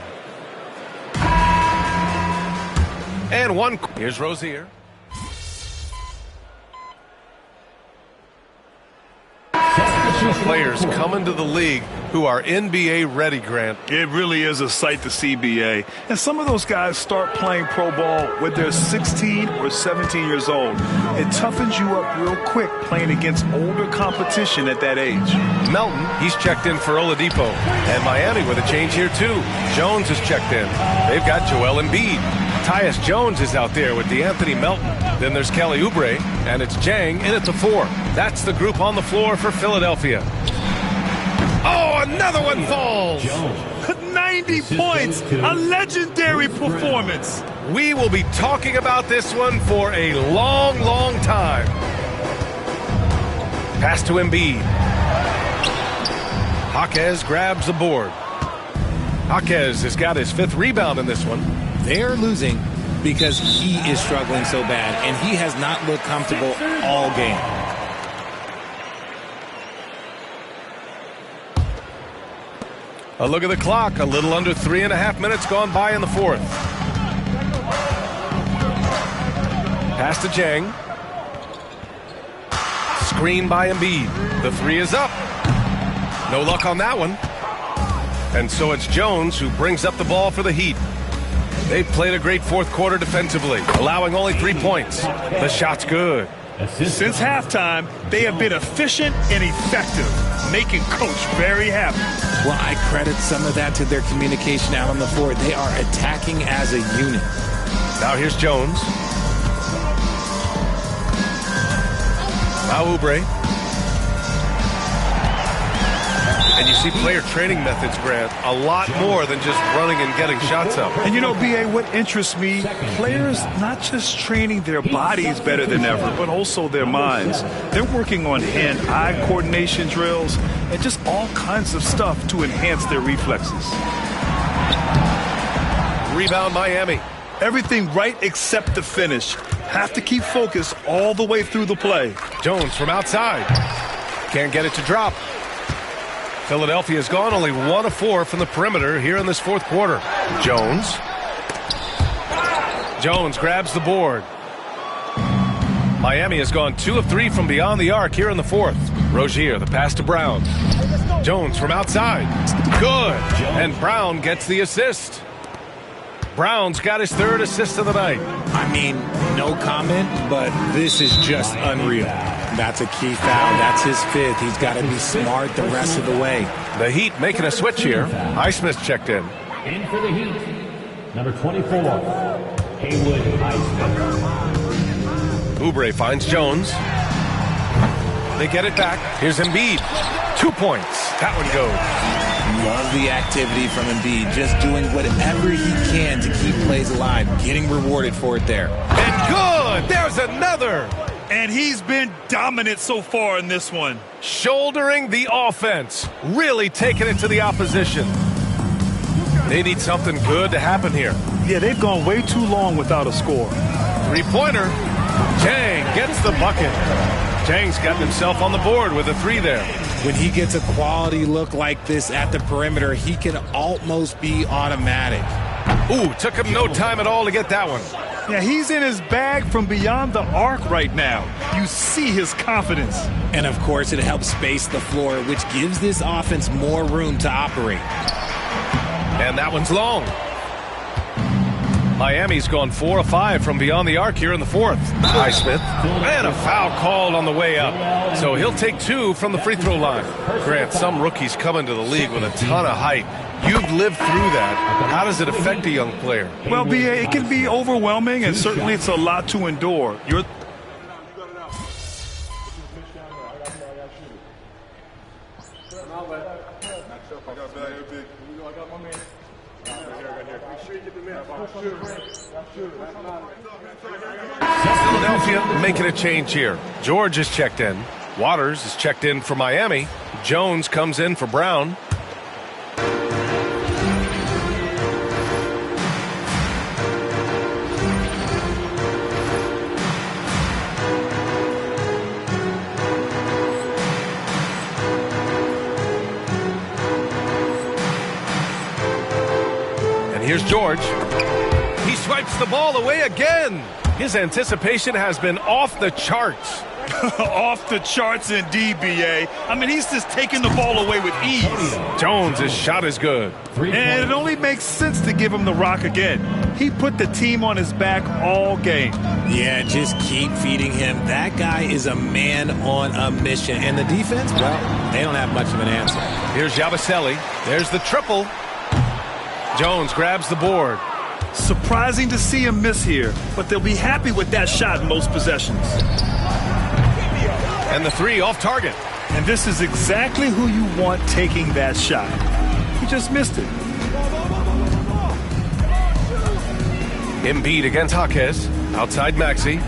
And one. Here's Rozier. Players coming to the league who are NBA ready, Grant. It really is a sight to see, B.A. And some of those guys start playing pro ball when they're 16 or 17 years old. It toughens you up real quick playing against older competition at that age. Melton, he's checked in for Oladipo. And Miami with a change here, too. Jones is checked in. They've got Joel Embiid. Tyus Jones is out there with DeAnthony Melton. Then there's Kelly Oubre, and it's Jang in at the 4. That's the group on the floor for Philadelphia. Oh, another one falls. 90 points, a legendary performance. We will be talking about this one for a long, long time. Pass to Embiid. Jaquez grabs the board. Jaquez has got his 5th rebound in this one. They're losing because he is struggling so bad, and he has not looked comfortable all game. A look at the clock. A little under 3.5 minutes gone by in the 4th. Pass to Jang. Screen by Embiid. The 3 is up. No luck on that one. And so it's Jones who brings up the ball for the Heat. They've played a great 4th quarter defensively, allowing only 3 points. The shot's good. Since halftime, they have been efficient and effective, making Coach very happy. Well, I credit some of that to their communication out on the floor. They are attacking as a unit. Now here's Jones. Now Oubre. And you see player training methods, Grant, a lot more than just running and getting shots up. And you know, B.A., what interests me, players not just training their bodies better than ever, but also their minds. They're working on hand-eye coordination drills and just all kinds of stuff to enhance their reflexes. Rebound Miami. Everything right except the finish. Have to keep focused all the way through the play. Jones from outside. Can't get it to drop. Philadelphia's gone only 1 of 4 from the perimeter here in this 4th quarter. Jones grabs the board. Miami has gone 2 of 3 from beyond the arc here in the 4th. Rozier, the pass to Brown. Jones from outside. Good. And Brown gets the assist. Brown's got his 3rd assist of the night. I mean, no comment, but this is just unreal. That's a key foul. That's his 5th. He's got to be smart the rest of the way. The Heat making a switch here. Highsmith checked in. In for the Heat, number 24, Haywood Highsmith. Oubre finds Jones. They get it back. Here's Embiid. 2 points. That one goes. Love the activity from Embiid. Just doing whatever he can to keep plays alive. Getting rewarded for it there. And good! There's another! And he's been dominant so far in this one. Shouldering the offense. Really taking it to the opposition. They need something good to happen here. Yeah, they've gone way too long without a score. Three-pointer. Jang gets the bucket. Jang's got himself on the board with a 3 there. When he gets a quality look like this at the perimeter, he can almost be automatic. Ooh, took him no time at all to get that one. Yeah, he's in his bag from beyond the arc right now. You see his confidence. And, of course, it helps space the floor, which gives this offense more room to operate. And that one's long. Miami's gone 4 of 5 from beyond the arc here in the fourth. Highsmith. And a foul called on the way up. So he'll take 2 from the free throw line. Grant, some rookies come into the league with a ton of height. You've lived through that. How does it affect a young player? Well, B.A., it can be overwhelming, and certainly it's a lot to endure. Philadelphia making a change here. George is checked in. Waters is checked in for Miami. Jones comes in for Brown. And here's George. He swipes the ball away again. His anticipation has been off the charts. Off the charts indeed, B.A. I mean, he's just taking the ball away with ease. Jones' shot is good. And it only makes sense to give him the rock again. He put the team on his back all game. Yeah, just keep feeding him. That guy is a man on a mission. And the defense, well, they don't have much of an answer. Here's Yabusele. There's the triple. Jones grabs the board. Surprising to see him miss here, but they'll be happy with that shot in most possessions. And the 3 off target. And this is exactly who you want taking that shot. He just missed it. Embiid against Jaquez. Outside Maxey.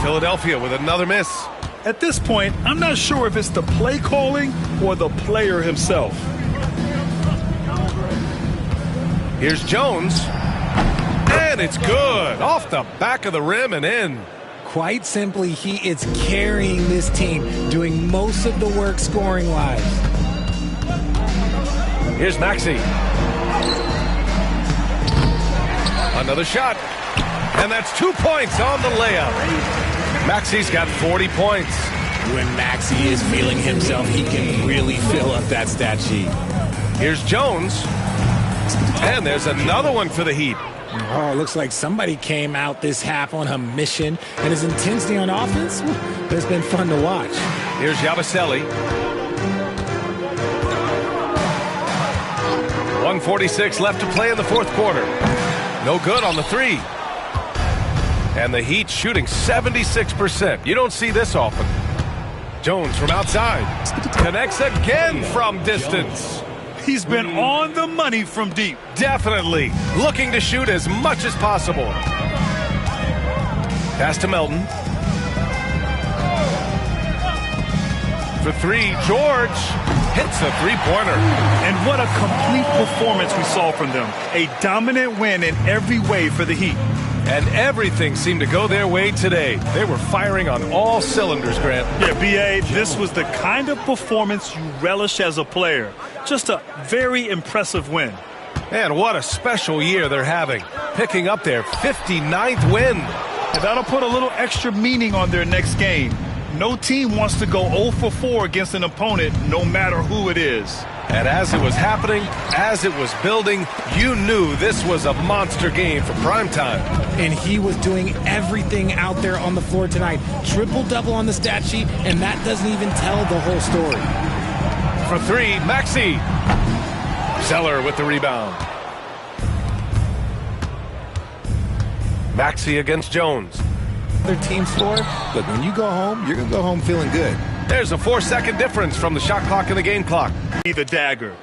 Philadelphia with another miss. At this point, I'm not sure if it's the play calling or the player himself. Here's Jones. And it's good. Off the back of the rim and in. Quite simply, he is carrying this team, doing most of the work scoring-wise. Here's Maxey. Another shot. And that's 2 points on the layup. Maxey's got 40 points. When Maxey is feeling himself, he can really fill up that stat sheet. Here's Jones. And there's another one for the Heat. Oh, looks like somebody came out this half on a mission, and his intensity on offense has been fun to watch. Here's Yabusele. 1:46 left to play in the fourth quarter. No good on the 3. And the Heat shooting 76%. You don't see this often. Jones from outside. Connects again from distance. He's been on the money from deep. Definitely. Looking to shoot as much as possible. Pass to Melton. For 3, George hits a three-pointer. And what a complete performance we saw from them. A dominant win in every way for the Heat. And everything seemed to go their way today. They were firing on all cylinders, Grant. Yeah, B.A., this was the kind of performance you relish as a player. Just a very impressive win. And what a special year they're having. Picking up their 59th win. And that'll put a little extra meaning on their next game. No team wants to go 0 for 4 against an opponent, no matter who it is. And as it was happening, as it was building, you knew this was a monster game for primetime. And he was doing everything out there on the floor tonight. Triple-double on the stat sheet, and that doesn't even tell the whole story. For 3, Maxey. Zeller with the rebound. Maxey against Jones. other team's floor, but when you go home, you're going to go home feeling good. There's a 4-second difference from the shot clock and the game clock. Be the dagger.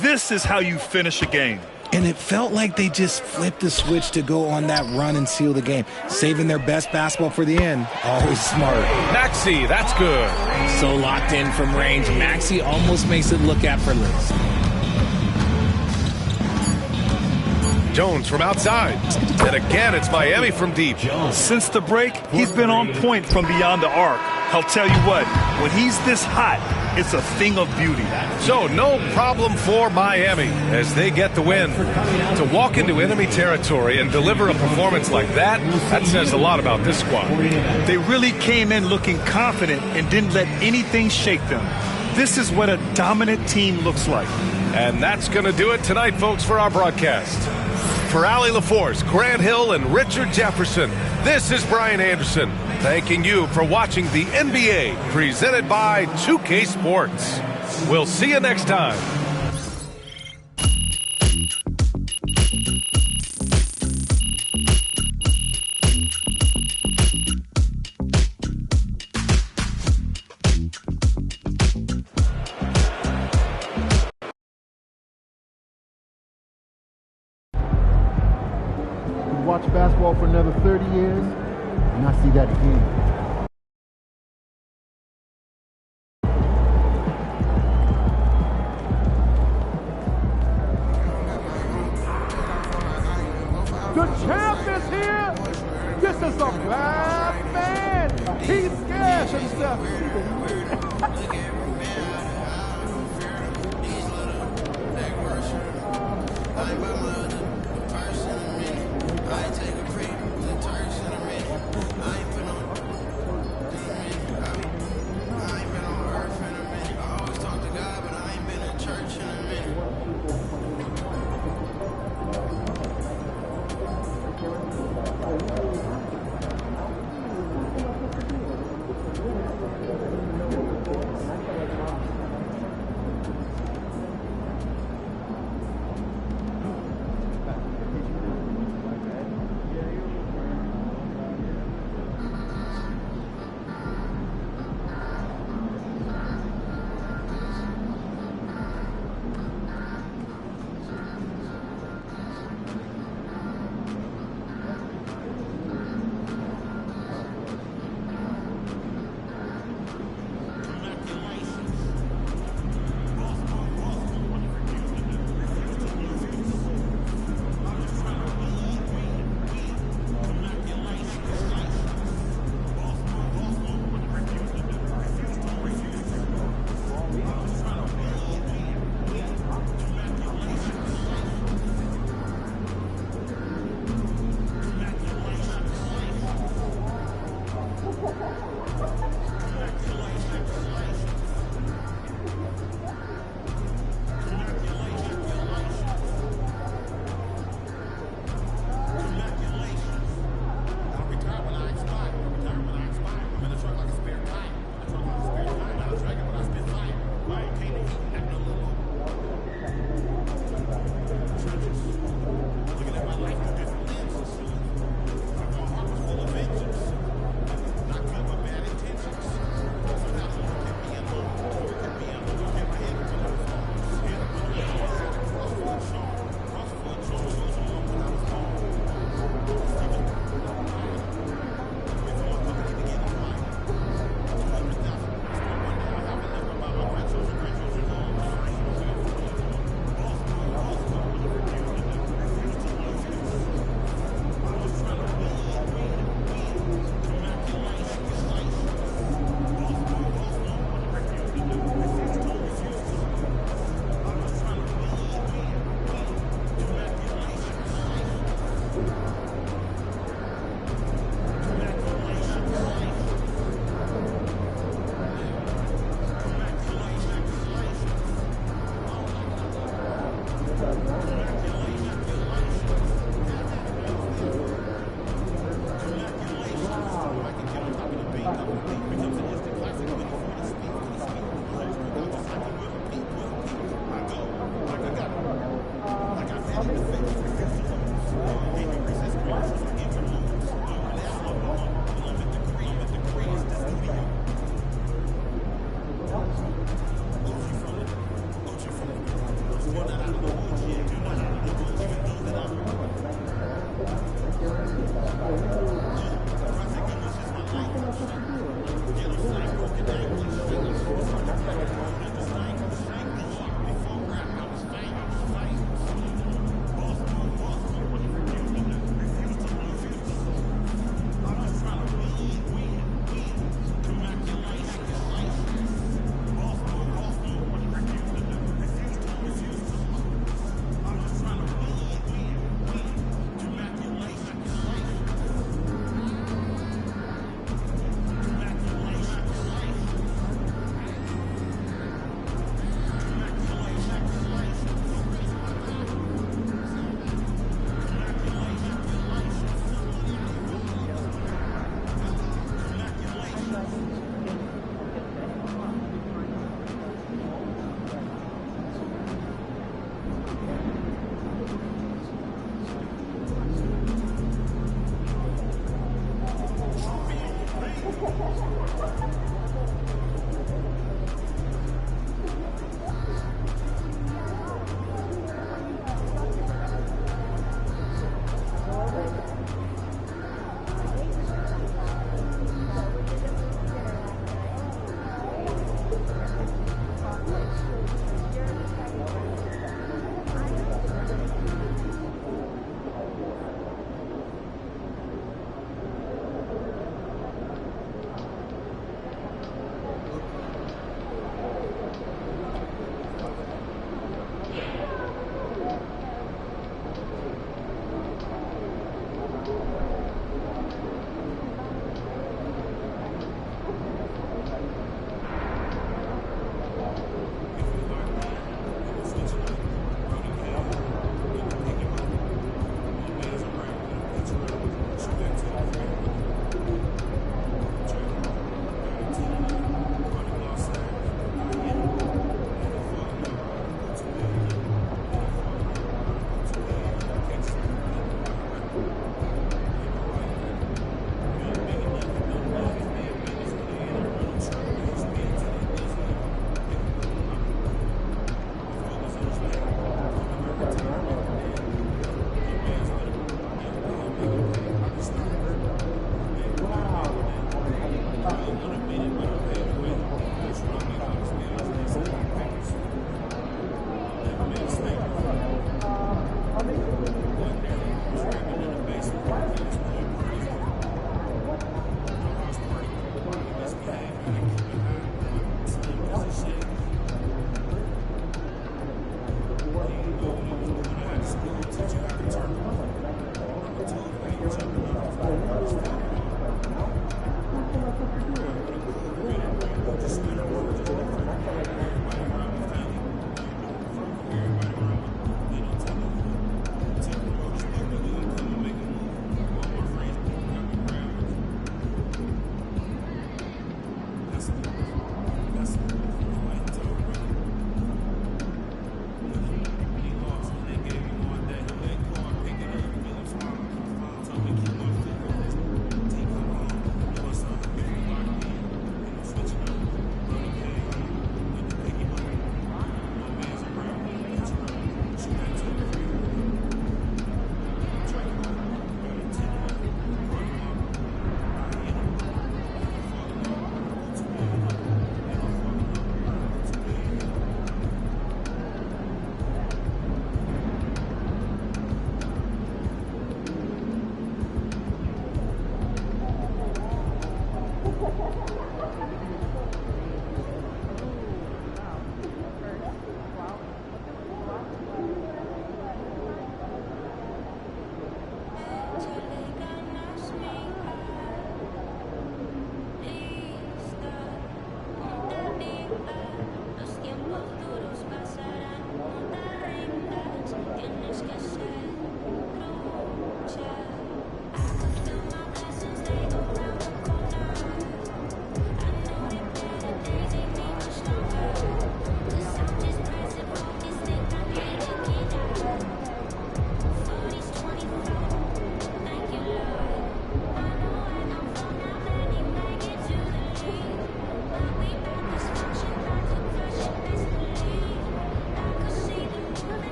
This is how you finish a game. And it felt like they just flipped the switch to go on that run and seal the game, saving their best basketball for the end. Always smart. Maxey, that's good. So locked in from range, Maxey almost makes it look effortless. Jones from outside. And again, it's Miami from deep. Since the break, he's been on point from beyond the arc. I'll tell you what, when he's this hot, it's a thing of beauty. So no problem for Miami as they get the win. To walk into enemy territory and deliver a performance like that says a lot about this squad. They really came in looking confident and didn't let anything shake them. This is what a dominant team looks like. And that's going to do it tonight, folks, for our broadcast. For Allie LaForce, Grant Hill, and Richard Jefferson, this is Brian Anderson, thanking you for watching the NBA presented by 2K Sports. We'll see you next time. Watch basketball for another 30 years and not see that again. The champ is here. This is a bad man. He scares himself.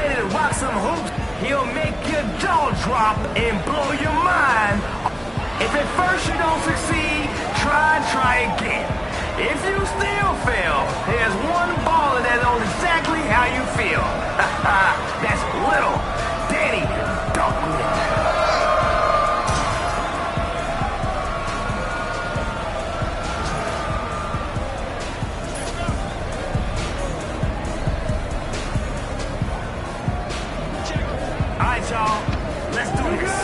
ready to rock some hoops, he'll make your jaw drop and blow your mind. If at first you don't succeed, try again. If you still fail, there's one baller that knows exactly how you feel. That's little Danny Duckman. All right, y'all, let's do this.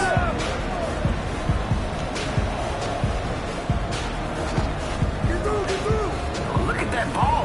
Look at that ball.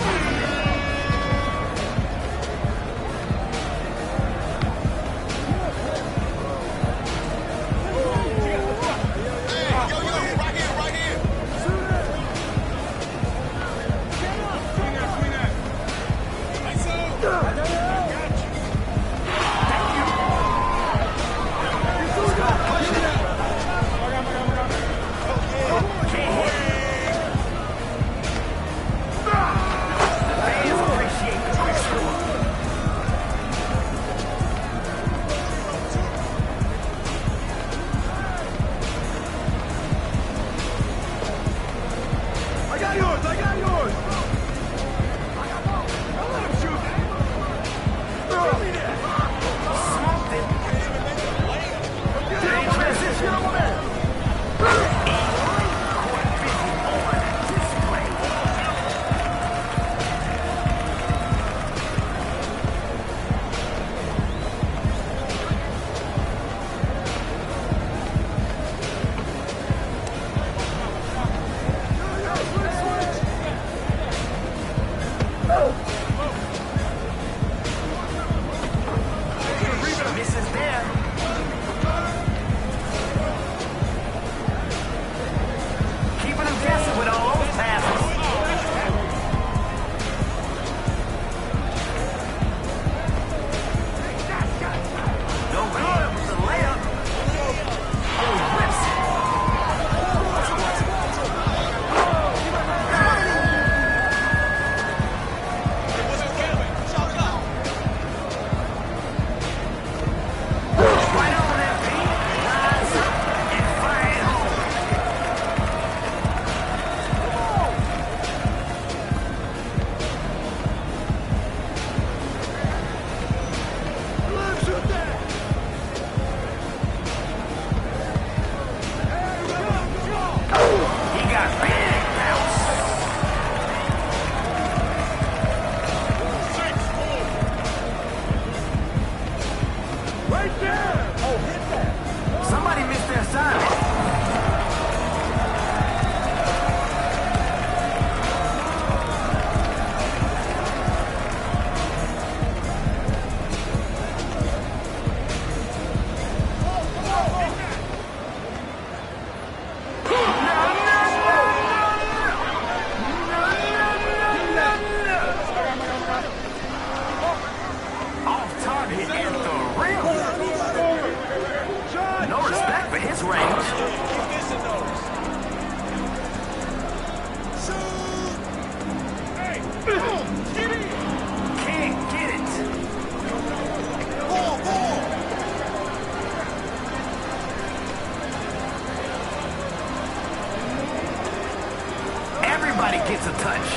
Gets a touch.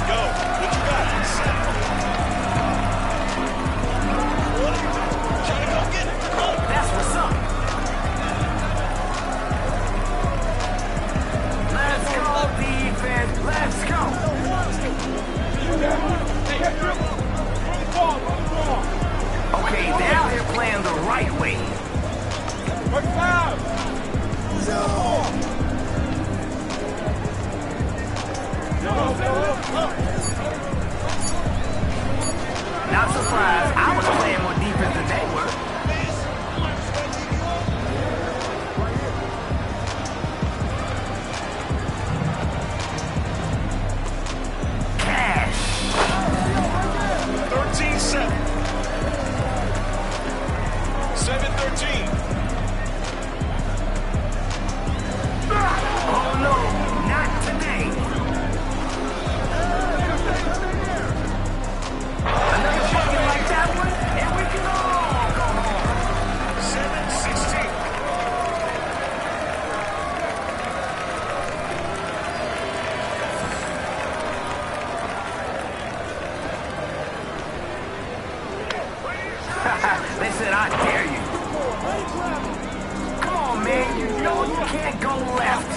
Go. What you got? Try to go get it. That's what's up. Let's go, defense. Let's go. Okay, they're out here playing the right way. Not surprised. I was playing more defense than they were. Cash. 13-7. 7-13. Oh no, not today. They said, I dare you. Come on, man. You know you can't go left.